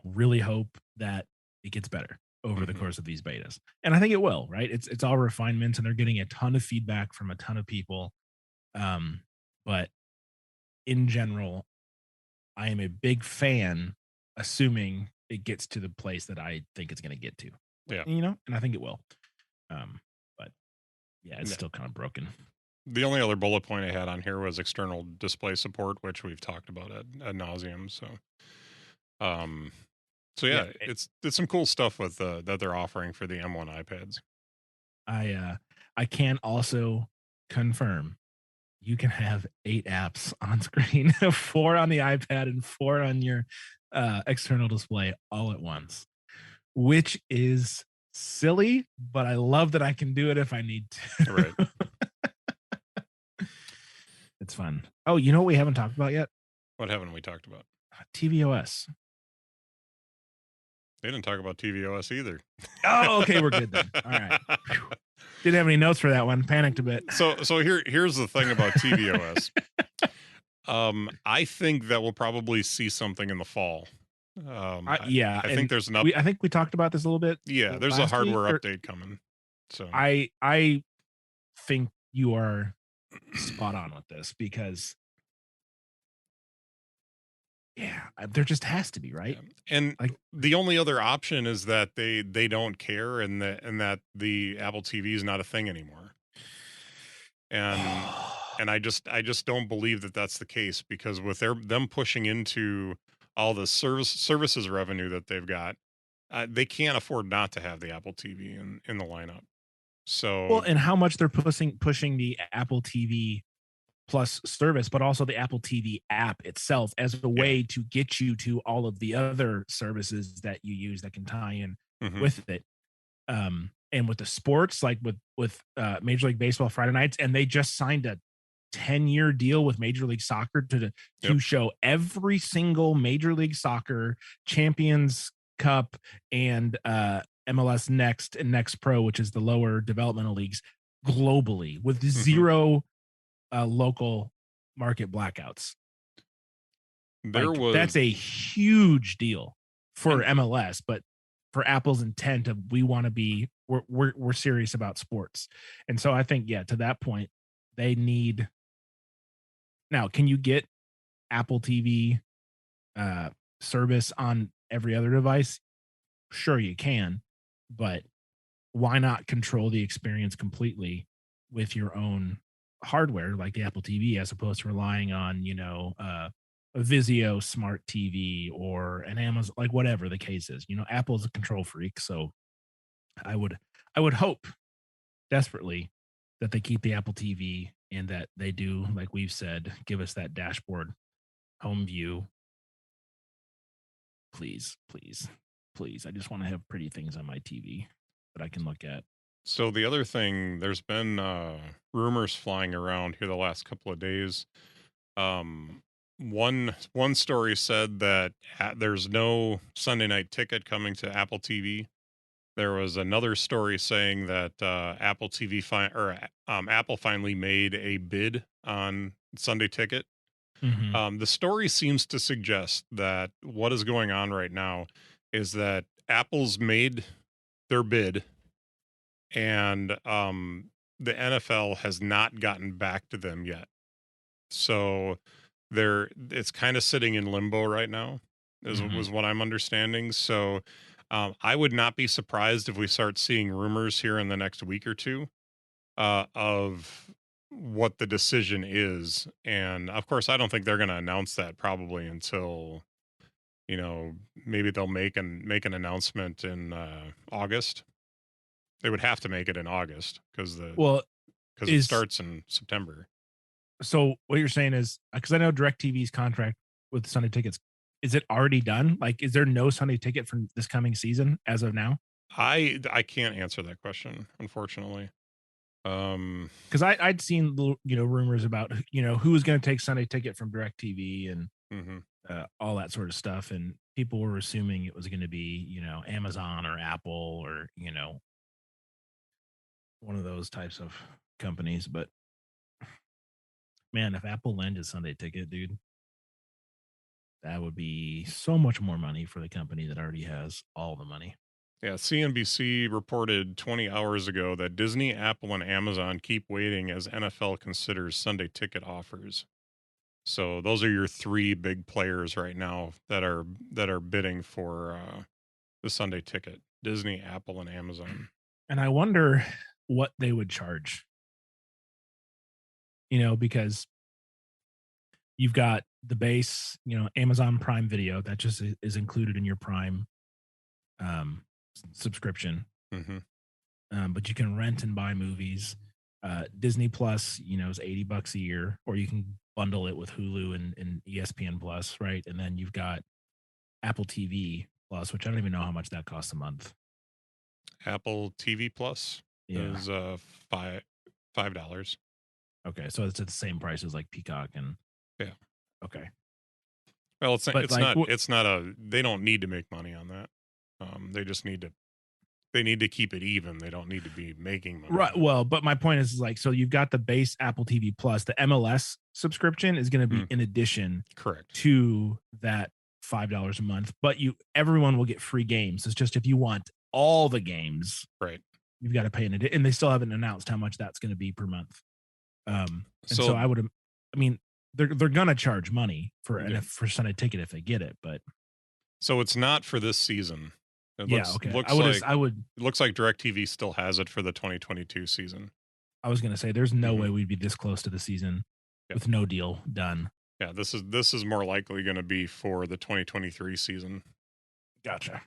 really hope that it gets better over the course of these betas. And I think it will, right? It's all refinements and they're getting a ton of feedback from a ton of people. But in general, I am a big fan, assuming it gets to the place that I think it's going to get to. Yeah. And I think it will. But yeah, it's still kind of broken. The only other bullet point I had on here was external display support, which we've talked about ad nauseum. So, yeah, it's some cool stuff with that they're offering for the M1 iPads. I can also confirm you can have 8 apps on screen, 4 on the iPad and 4 on your external display all at once, which is silly, but I love that I can do it if I need to. Right. It's fun. Oh, you know what we haven't talked about yet? What haven't we talked about? tvOS. They didn't talk about tvOS either. Oh, okay, we're good then. All right. Didn't have any notes for that one. Panicked a bit. So here's the thing about tvOS. I think that we'll probably see something in the fall. Yeah, I think there's I think we talked about this a little bit. Yeah, there's a hardware update coming. So I think you are spot on with this because there just has to be, right? Yeah. And like the only other option is that they don't care and that the Apple TV is not a thing anymore. And I just don't believe that that's the case because with them pushing into all the services revenue that they've got, they can't afford not to have the Apple TV in the lineup. So well, and how much they're pushing the Apple TV Plus service, but also the Apple TV app itself as a way to get you to all of the other services that you use that can tie in with it. And with the sports, like with Major League Baseball Friday nights, and they just signed a 10-year deal with Major League Soccer to show every single Major League Soccer Champions Cup and MLS Next and Next Pro, which is the lower developmental leagues globally with zero local market blackouts. That's a huge deal for MLS, but for Apple's intent of we want to be we're serious about sports. And so I think to that point they need. Now, can you get Apple TV service on every other device? Sure you can, but why not control the experience completely with your own hardware like the Apple TV as opposed to relying on, a Vizio smart TV or an Amazon, like whatever the case is. Apple's a control freak, so I would hope desperately that they keep the Apple TV and that they do, like we've said, give us that dashboard home view. Please, please, please. I just want to have pretty things on my TV that I can look at. So the other thing, there's been rumors flying around here the last couple of days. One story said that there's no Sunday Night Ticket coming to Apple TV. There was another story saying that Apple TV Apple finally made a bid on Sunday Ticket. The story seems to suggest that what is going on right now is that Apple's made their bid. And the NFL has not gotten back to them yet. So it's kind of sitting in limbo right now, was what I'm understanding. So I would not be surprised if we start seeing rumors here in the next week or two of what the decision is. And of course, I don't think they're going to announce that probably until maybe they'll make an announcement in August. They would have to make it in August because it starts in September. So what you're saying is, because I know DirecTV's contract with Sunday Tickets, is it already done? Like, is there no Sunday Ticket for this coming season as of now? I can't answer that question, unfortunately. Because I'd seen rumors about who was going to take Sunday Ticket from DirecTV and all that sort of stuff, and people were assuming it was going to be Amazon or Apple or one of those types of companies. But man, if Apple landed Sunday Ticket, dude, that would be so much more money for the company that already has all the money. Yeah, CNBC reported 20 hours ago that Disney, Apple, and Amazon keep waiting as NFL considers Sunday Ticket offers. So those are your three big players right now that are bidding for the Sunday Ticket: Disney, Apple, and Amazon. And I wonder what they would charge. Because you've got the base, Amazon Prime Video that just is included in your Prime subscription. But you can rent and buy movies. Disney Plus, is $80 a year, or you can bundle it with Hulu and ESPN Plus, right? And then you've got Apple TV Plus, which I don't even know how much that costs a month. Apple TV Plus is $5. Okay, so it's at the same price as like Peacock and yeah. Okay. Well, it's not they don't need to make money on that. They just need to keep it even. They don't need to be making money. Right. Well, but my point is like, so you've got the base Apple TV Plus, the MLS subscription is going to be in addition correct to that $5 a month, but everyone will get free games. It's just, if you want all the games, right, you've got to pay and they still haven't announced how much that's going to be per month. So they're going to charge money for Sunday Ticket if they get it, but so it's not for this season. It looks like DirecTV still has it for the 2022 season. I was going to say there's no way we'd be this close to the season with no deal done. Yeah, this is more likely going to be for the 2023 season. Gotcha.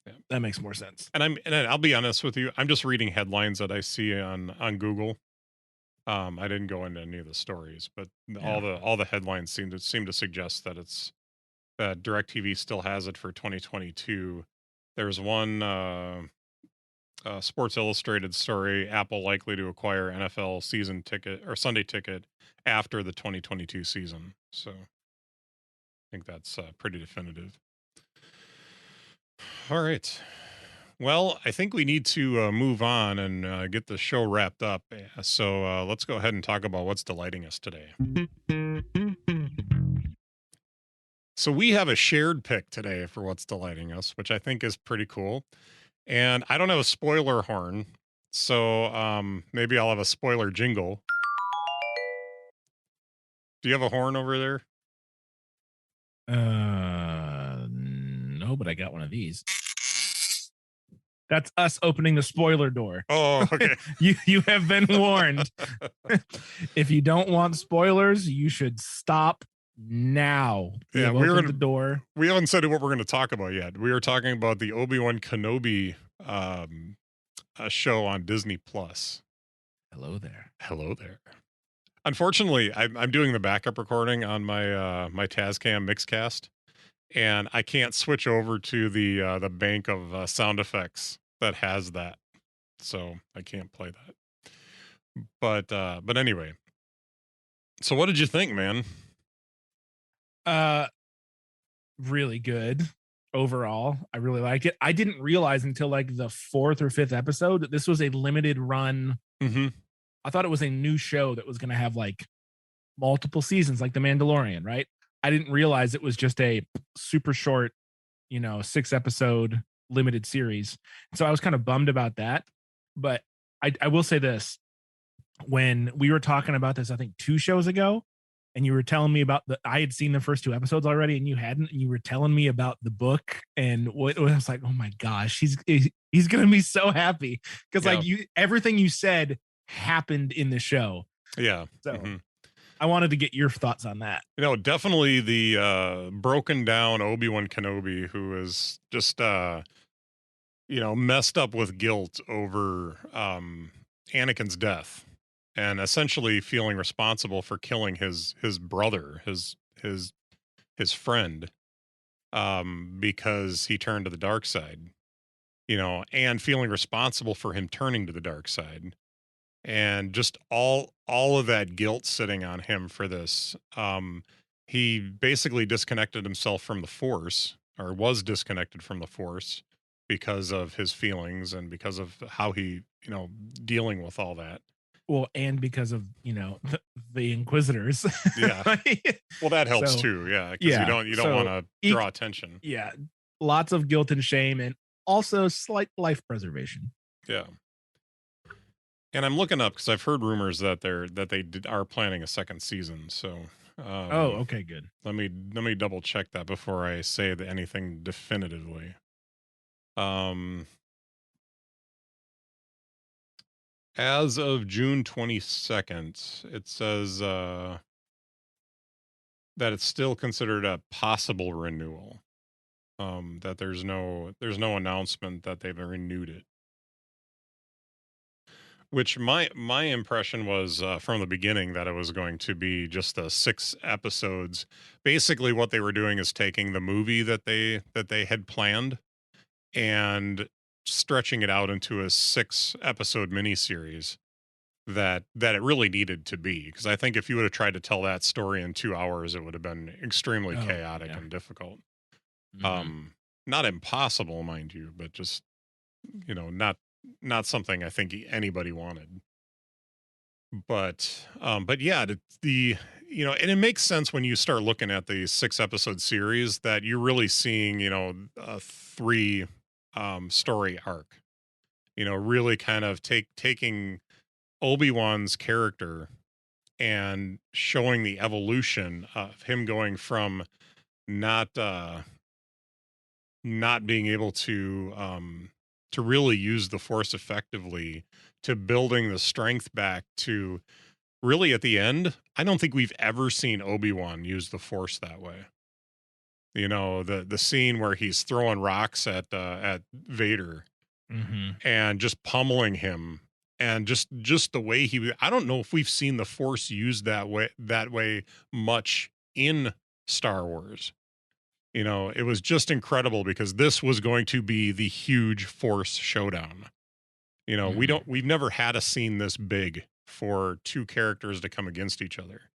Yeah, that makes more sense. And I'll be honest with you, I'm just reading headlines that I see on Google. I didn't go into any of the stories, but all the headlines seem to suggest that that DirecTV still has it for 2022. There's one Sports Illustrated story: Apple likely to acquire NFL season ticket or Sunday Ticket after the 2022 season. So I think that's pretty definitive. All right. Well, I think we need to move on and get the show wrapped up. So let's go ahead and talk about what's delighting us today. So we have a shared pick today for what's delighting us, which I think is pretty cool. And I don't have a spoiler horn, so maybe I'll have a spoiler jingle. Do you have a horn over there? No, but I got one of these. That's us opening the spoiler door. Oh, okay. You have been warned. If you don't want spoilers, you should stop now. Yeah, we're at the door. We haven't said what we're going to talk about yet. We are talking about the Obi-Wan Kenobi show on Disney Plus. Hello there. Hello there. Unfortunately, I'm doing the backup recording on my my Tascam Mixcast, and I can't switch over to the bank of sound effects that has that, so I can't play that. But anyway, so what did you think, man? Really good overall. I really liked it. I didn't realize until like the 4th or 5th episode that this was a limited run. I thought it was a new show that was going to have like multiple seasons, like The Mandalorian, right? I didn't realize it was just a super short, 6-episode limited series. So I was kind of bummed about that. But I will say this: when we were talking about this, I think 2 shows ago, and you were telling me about I had seen the first 2 episodes already, and you hadn't, and you were telling me about the book, and what I was like, oh my gosh, he's gonna be so happy because like everything you said happened in the show. Yeah. So I wanted to get your thoughts on that. Definitely the broken down Obi-Wan Kenobi, who is just messed up with guilt over Anakin's death, and essentially feeling responsible for killing his brother, his friend, because he turned to the dark side, and feeling responsible for him turning to the dark side, and just all of that guilt sitting on him for this. He basically disconnected himself from the Force, or was disconnected from the Force, because of his feelings and because of how he, dealing with all that. Well, and because of the Inquisitors. Yeah. Well, that helps So too. Yeah, because yeah, you don't want so to e- draw attention. yeah, lots of guilt and shame, and also slight life preservation. Yeah. And I'm looking up because I've heard rumors that are planning a second season. So Oh, okay, good. let me double check that before I say anything definitively. As of June 22nd, it says that it's still considered a possible renewal. That there's no announcement that they've renewed it. Which my impression was from the beginning that it was going to be just 6 episodes. Basically, what they were doing is taking the movie that they had planned and stretching it out into a 6-episode miniseries that it really needed to be. Because I think if you would have tried to tell that story in 2 hours, it would have been extremely Oh, chaotic yeah. and difficult. Mhm. Not impossible, mind you, but just not something I think anybody wanted. But yeah, and it makes sense when you start looking at the 6-episode series that you're really seeing, a 3 story arc. Really kind of taking Obi-Wan's character and showing the evolution of him going from not not being able to really use the Force effectively, to building the strength back, to really at the end, I don't think we've ever seen Obi-Wan use the Force that way. The scene where he's throwing rocks at Vader Mhm. and just pummeling him, and just the way I don't know if we've seen the Force used that way much in Star Wars. It was just incredible because this was going to be the huge Force showdown. Mhm. We've never had a scene this big for 2 characters to come against each other.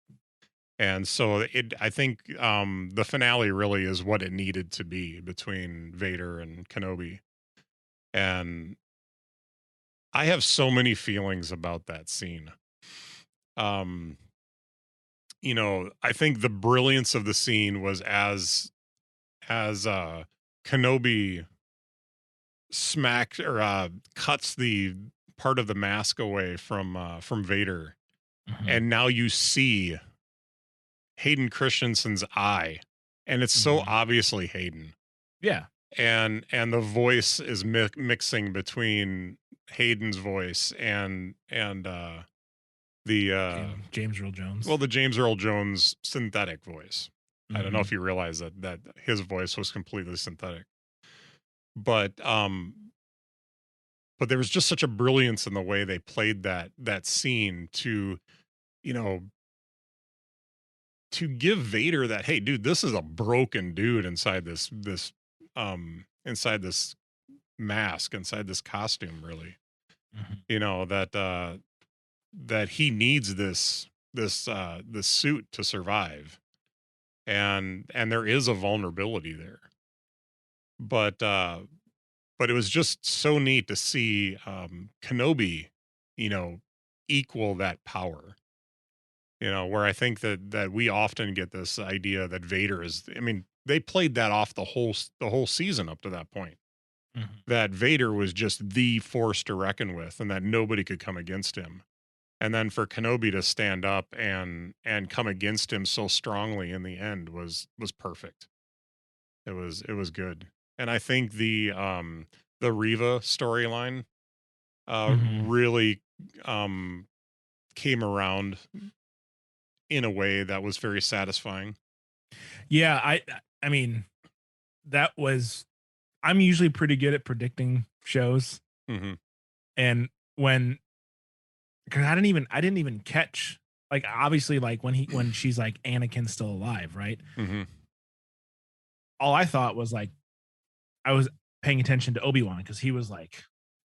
And so I think the finale really is what it needed to be between Vader and Kenobi. And I have so many feelings about that scene. Um, I think the brilliance of the scene was as Kenobi smacked or cuts the part of the mask away from Vader, Mhm. and now you see Hayden Christensen's eye, and it's so Mhm. obviously Hayden, Yeah. and the voice is mixing between Hayden's voice and the James Earl Jones. well, the James Earl Jones synthetic voice. I don't know Mhm. if you realize that his voice was completely synthetic, but there was just such a brilliance in the way they played that scene you know to give Vader that, hey dude, this is a broken dude inside this mask, inside this costume, really. Mhm. That he needs this suit to survive, and there is a vulnerability there. But it was just so neat to see Kenobi, you know, equal that power. Where I think that we often get this idea that Vader is. I mean, they played that off the whole season up to that point. Mhm. That Vader was just the force to reckon with, and that nobody could come against him. And then for Kenobi to stand up and come against him so strongly in the end was perfect. It was good. And I think the Riva storyline Mhm. really um came around in a way that was very satisfying. Yeah, I mean, that was I'm usually pretty good at predicting shows, Hmm. and when because I didn't even catch, like, obviously, like, when she's like, Anakin's still alive, right? Hmm. All I thought was, like, I was paying attention to Obi-Wan because he was like,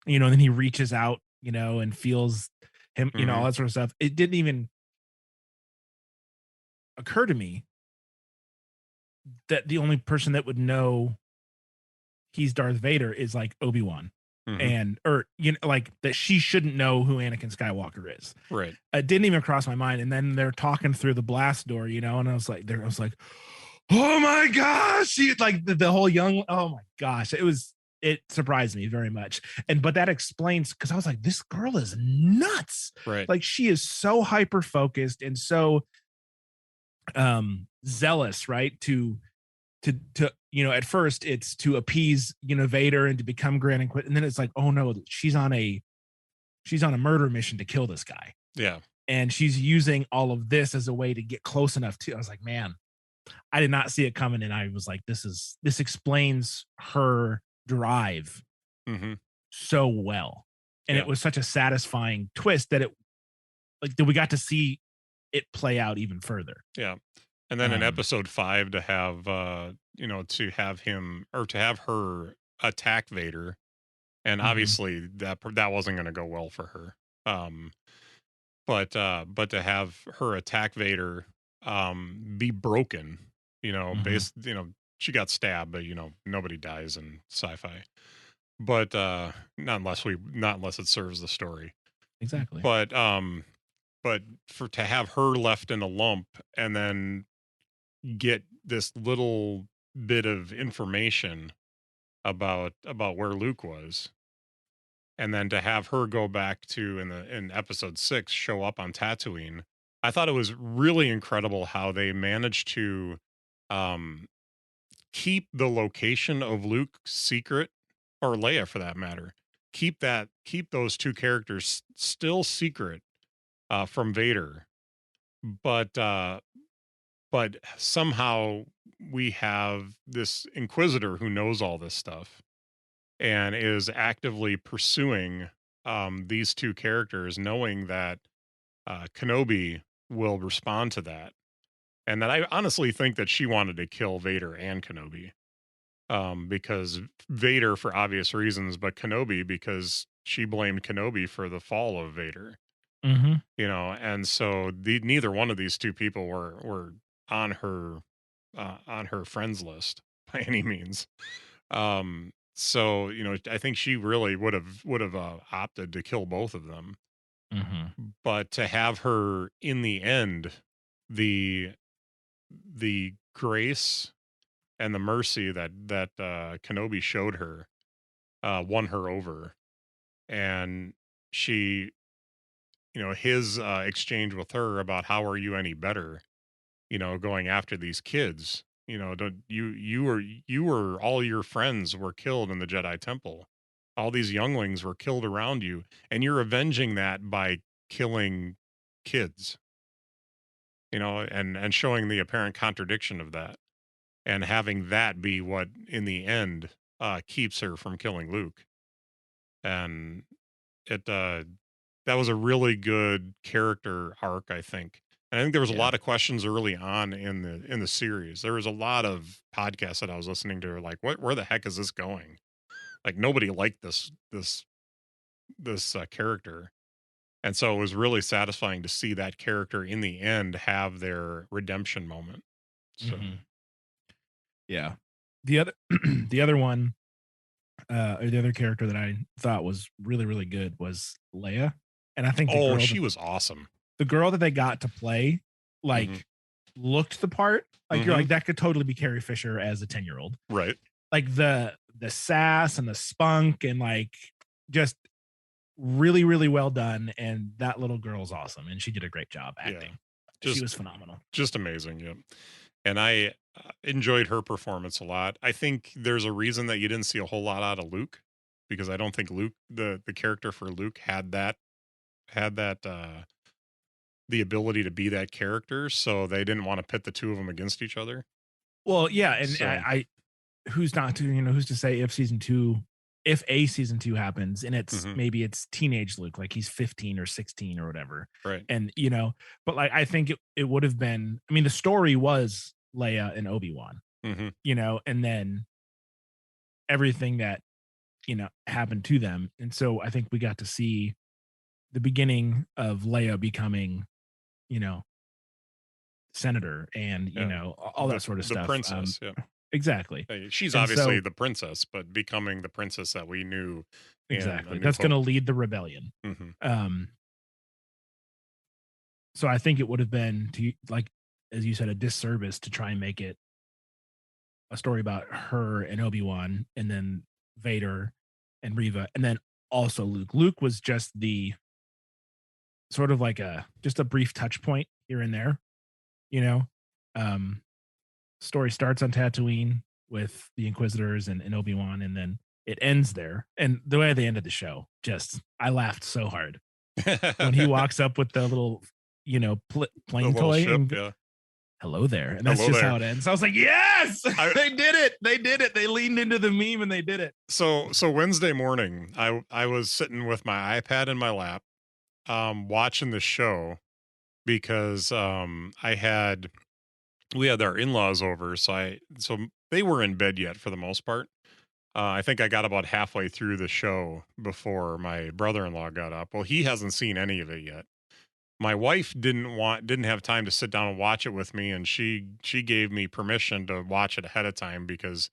and then he reaches out, and feels him, all Hmm. that sort of stuff. It didn't even occur to me that the only person that would know he's Darth Vader is like Obi-Wan. Hmm. And or like that she shouldn't know who Anakin Skywalker is. Right. It didn't even cross my mind. And then they're talking through the blast door, and I was like, oh my gosh. Like the whole young, oh my gosh. It surprised me very much. But that explains, because I was like, this girl is nuts. Right. Like, she is so hyper focused and so zealous, right? To at first it's to appease Vader and to become Grand Inquisitor, and then it's like, oh no, she's on a murder mission to kill this guy, Yeah. and she's using all of this as a way to get close enough to. I was like, man, I did not see it coming, and I was like, this explains her drive Hmm. so well, and it Yeah. was such a satisfying twist that we got to see it play out even further. Yeah. And then in Um, episode 5 to have to have him or to have her attack Vader, and mhm, obviously that wasn't going to go well for her. Um but to have her attack Vader, be broken, mhm, she got stabbed, but nobody dies in sci-fi. But not unless it serves the story. exactly. But but for to have her left in a lump and then get this little bit of information about where Luke was, and then to have her go back to in episode 6 show up on Tatooine. I thought it was really incredible how they managed to um keep the location of Luke secret, or Leia for that matter. Keep those two characters still secret from Vader, but somehow we have this Inquisitor who knows all this stuff and is actively pursuing these two characters, knowing that Kenobi will respond to that. And that I honestly think that she wanted to kill Vader and Kenobi, because Vader for obvious reasons, but Kenobi because she blamed Kenobi for the fall of Vader. Mhm, And so neither one of these two people were on on her friends list by any means. So I think she really would have opted to kill both of them, mhm, but to have her in the end, the grace and the mercy that Kenobi showed her, won her over. And she, his exchange with her about how are you any better, going after these kids. Don't you were all your friends were killed in the Jedi Temple. All these younglings were killed around you, and you're avenging that by killing kids, and showing the apparent contradiction of that, and having that be what in the end keeps her from killing Luke. And it that was a really good character arc, I think. And I think there was a yeah. lot of questions early on in the series. There was a lot of podcasts that I was listening to, like, where the heck is this going? Like, nobody liked this character, and so it was really satisfying to see that character in the end have their redemption moment. So, Mhm. Yeah. The other the other one, or the other character that I thought was really, really good was Leia. And I think oh, she was awesome. the girl that they got to play, Hmm. like, looked the part. Like, you're Hmm. like, that could totally be Carrie Fisher as a 10-year-old. Right. Like, the sass and the spunk and, like, just really, really well done. And that little girl's awesome. And she did a great job Yeah. acting. She Just was phenomenal. just amazing. Yeah. And I enjoyed her performance a lot. I think there's a reason that you didn't see a whole lot out of Luke, because I don't think Luke, the character for Luke, had that the ability to be that character, so they didn't want to pit the two of them against each other. Well, yeah, and So who's not to, who's to say if a season 2 happens and mhm, maybe it's teenage Luke, like he's 15 or 16 or whatever. right. And, but like I think it would have been, I mean, the story was Leia and Obi-Wan, Mhm. and then everything that, happened to them. And so I think we got to see the beginning of Leia becoming, you know, senator and, Yeah. all that sort of The stuff. princess, yeah. Exactly. She's And obviously so the princess, but becoming the princess that we knew in A exactly. New That's going to Hope. lead the rebellion. Mhm. Um so I think it would have been, to like, as you said, a disservice to try and make it a story about her and Obi-Wan and then Vader and Riva and then also Luke. Luke was just the sort of like just a brief touch point here and there, you know. Um Story starts on Tatooine with the Inquisitors and Obi-Wan, and then it ends there. And the way they ended the show, just I laughed so hard when he walks up with the little, The plane little toy ship, and yeah. hello there. And that's Hello just there. how it ends. I was like, yes, I they did it. They did it. They leaned into the meme and they did it. so Wednesday morning, I was sitting with my iPad in my lap, watching the show because we had our in-laws over, so they were in bed yet for the most part. I think I got about halfway through the show before my brother-in-law got up. Well, he hasn't seen any of it yet. My wife didn't have time to sit down and watch it with me, and she gave me permission to watch it ahead of time because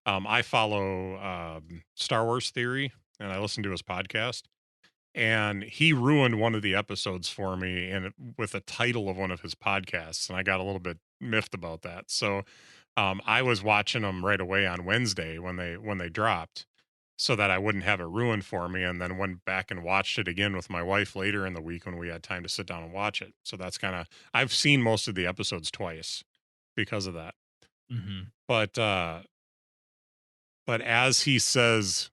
I follow Star Wars Theory and I listen to his podcast, and he ruined one of the episodes for me and with the title of one of his podcasts, and I got a little bit miffed about that. So I was watching them right away on Wednesday when they dropped, so that I wouldn't have it ruined for me, and then went back and watched it again with my wife later in the week when we had time to sit down and watch it. So that's kind of I've seen most of the episodes twice because of that. Mhm. But as he says,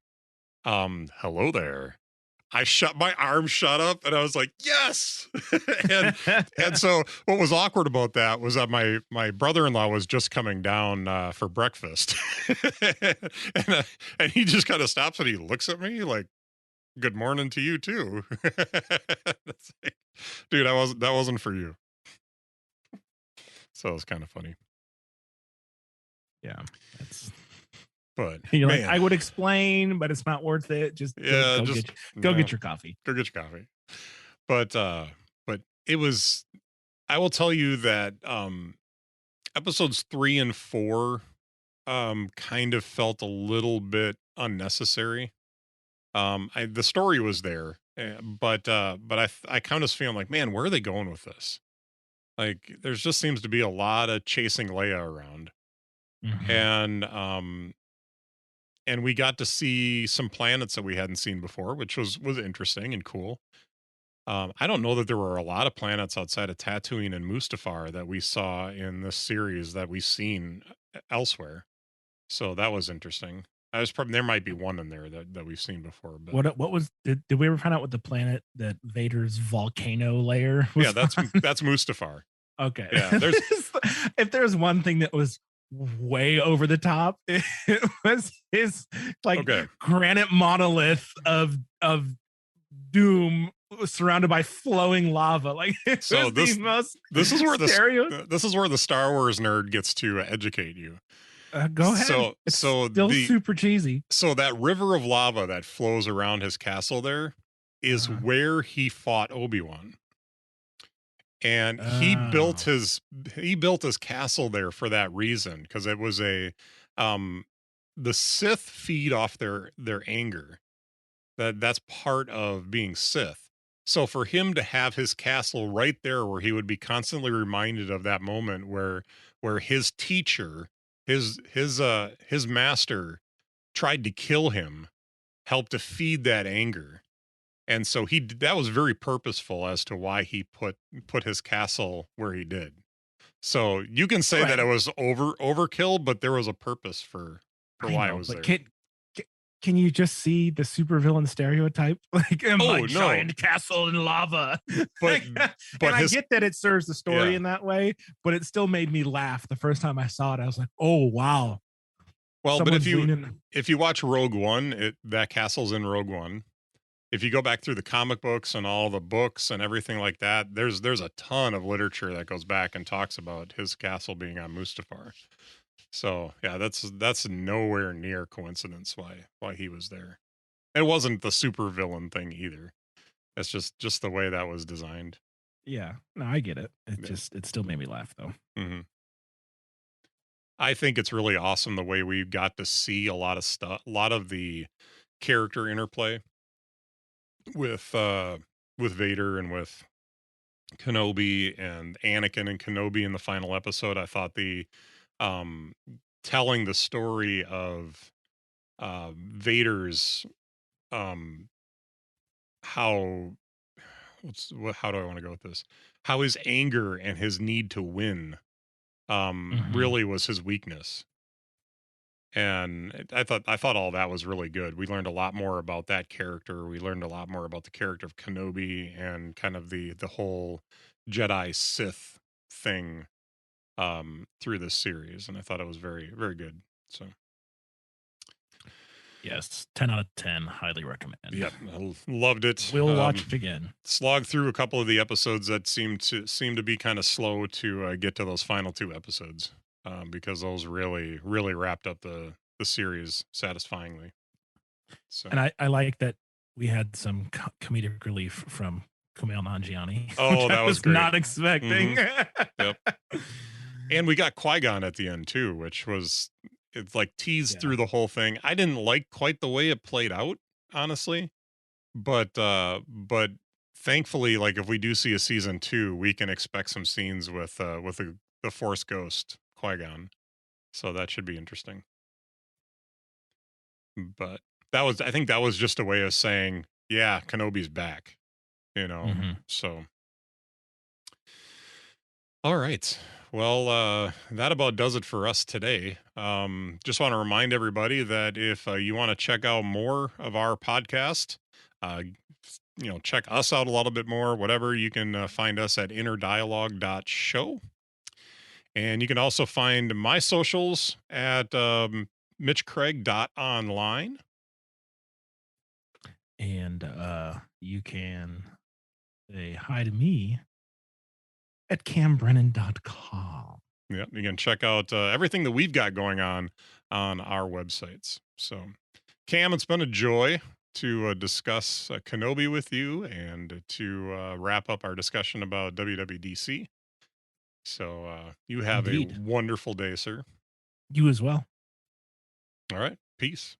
hello there, my arm shut up and I was like, yes. and so what was awkward about that was that my brother-in-law was just coming down for breakfast. and, uh, and he just kind of stops and he looks at me like, good morning to you too. It's like, dude, that wasn't for you. So it was kind of funny. Yeah. That's But you're like, man, I would explain, but it's not worth it. Just yeah, go just go no, get your coffee. go get your coffee. But it was, I will tell you that episodes 3 and 4 kind of felt a little bit unnecessary. The story was there, but I kind of feeling like, man, where are they going with this? Like, there's just seems to be a lot of chasing Leia around, Mhm. and we got to see some planets that we hadn't seen before, which was interesting and cool. I don't know that there were a lot of planets outside of Tatooine and Mustafar that we saw in this series that we've seen elsewhere. So that was interesting. I was probably there might be one in there that we've seen before, but What was did we ever find out what the planet that Vader's volcano layer yeah, was on? that's Mustafar. Okay. Yeah, there's If there's one thing that was way over the top, it was his like okay. granite monolith of doom surrounded by flowing lava. Like it So was the most stereo. this is where the Star Wars nerd gets to educate you. Go ahead. It's still super cheesy. So that river of lava that flows around his castle there is Uh-huh. where he fought Obi-Wan. And Oh. he built his castle there for that reason, because it was a um the Sith feed off their anger. That's part of being Sith. So for him to have his castle right there where he would be constantly reminded of that moment where his teacher, his master tried to kill him, helped to feed that anger. And so that was very purposeful as to why he put his castle where he did. So you can say that Right. it was overkill, but there was a purpose for I why it know, was but there. can you just see the supervillain stereotype? Like a Oh no, giant castle in lava. but And I his get that it serves the story yeah. in that way, but it still made me laugh the first time I saw it. I was like, oh wow, Well, but someone's leaning. if you watch Rogue One, that castle's in Rogue One. If you go back through the comic books and all the books and everything like that, there's a ton of literature that goes back and talks about his castle being on Mustafar. So yeah, that's nowhere near coincidence why he was there. It wasn't the super villain thing either. It's just the way that was designed. Yeah, no, I get it. Yeah. It still made me laugh though. hmm I think it's really awesome the way we got to see a lot of stuff, a lot of the character interplay with Vader and with Kenobi and Anakin and Kenobi in the final episode. I thought the um telling the story of Vader's um how how do I want to go with this? How his anger and his need to win Mhm. really was his weakness. And I thought all that was really good. We learned a lot more about that character. We learned a lot more about the character of Kenobi and kind of the whole Jedi Sith thing through this series, and I thought it was very very good. So Yes, 10 out of 10. Highly recommend. yep, loved it. We'll watch it again. Slogged through a couple of the episodes that seem to be kind of slow to get to those final two episodes because those really wrapped up the series satisfyingly. So And I like that we had some comedic relief from Kumail Nanjiani, which oh, I that was was great. not expecting. Yep. And we got Qui-Gon at the end too, which was it's like teased Yeah. through the whole thing. I didn't like quite the way it played out, honestly. But thankfully, like if we do see a season 2, we can expect some scenes with the Force Ghost Qui-Gon. So that should be interesting. But I think that was just a way of saying, yeah, Kenobi's back, you know. Mhm. So all right. Well, that about does it for us today. Just want to remind everybody that if you want to check out more of our podcast, uh, check us out a little bit more, whatever, you can find us at innerdialogue.show. And you can also find my socials at mitchcraig.online. And you can say hi to me at cambrennan.com. Yeah, you can check out everything that we've got going on our websites. So, Cam, it's been a joy to discuss Kenobi with you and to wrap up our discussion about WWDC. So, you have a Indeed. wonderful day, sir. You as well. All right. Peace.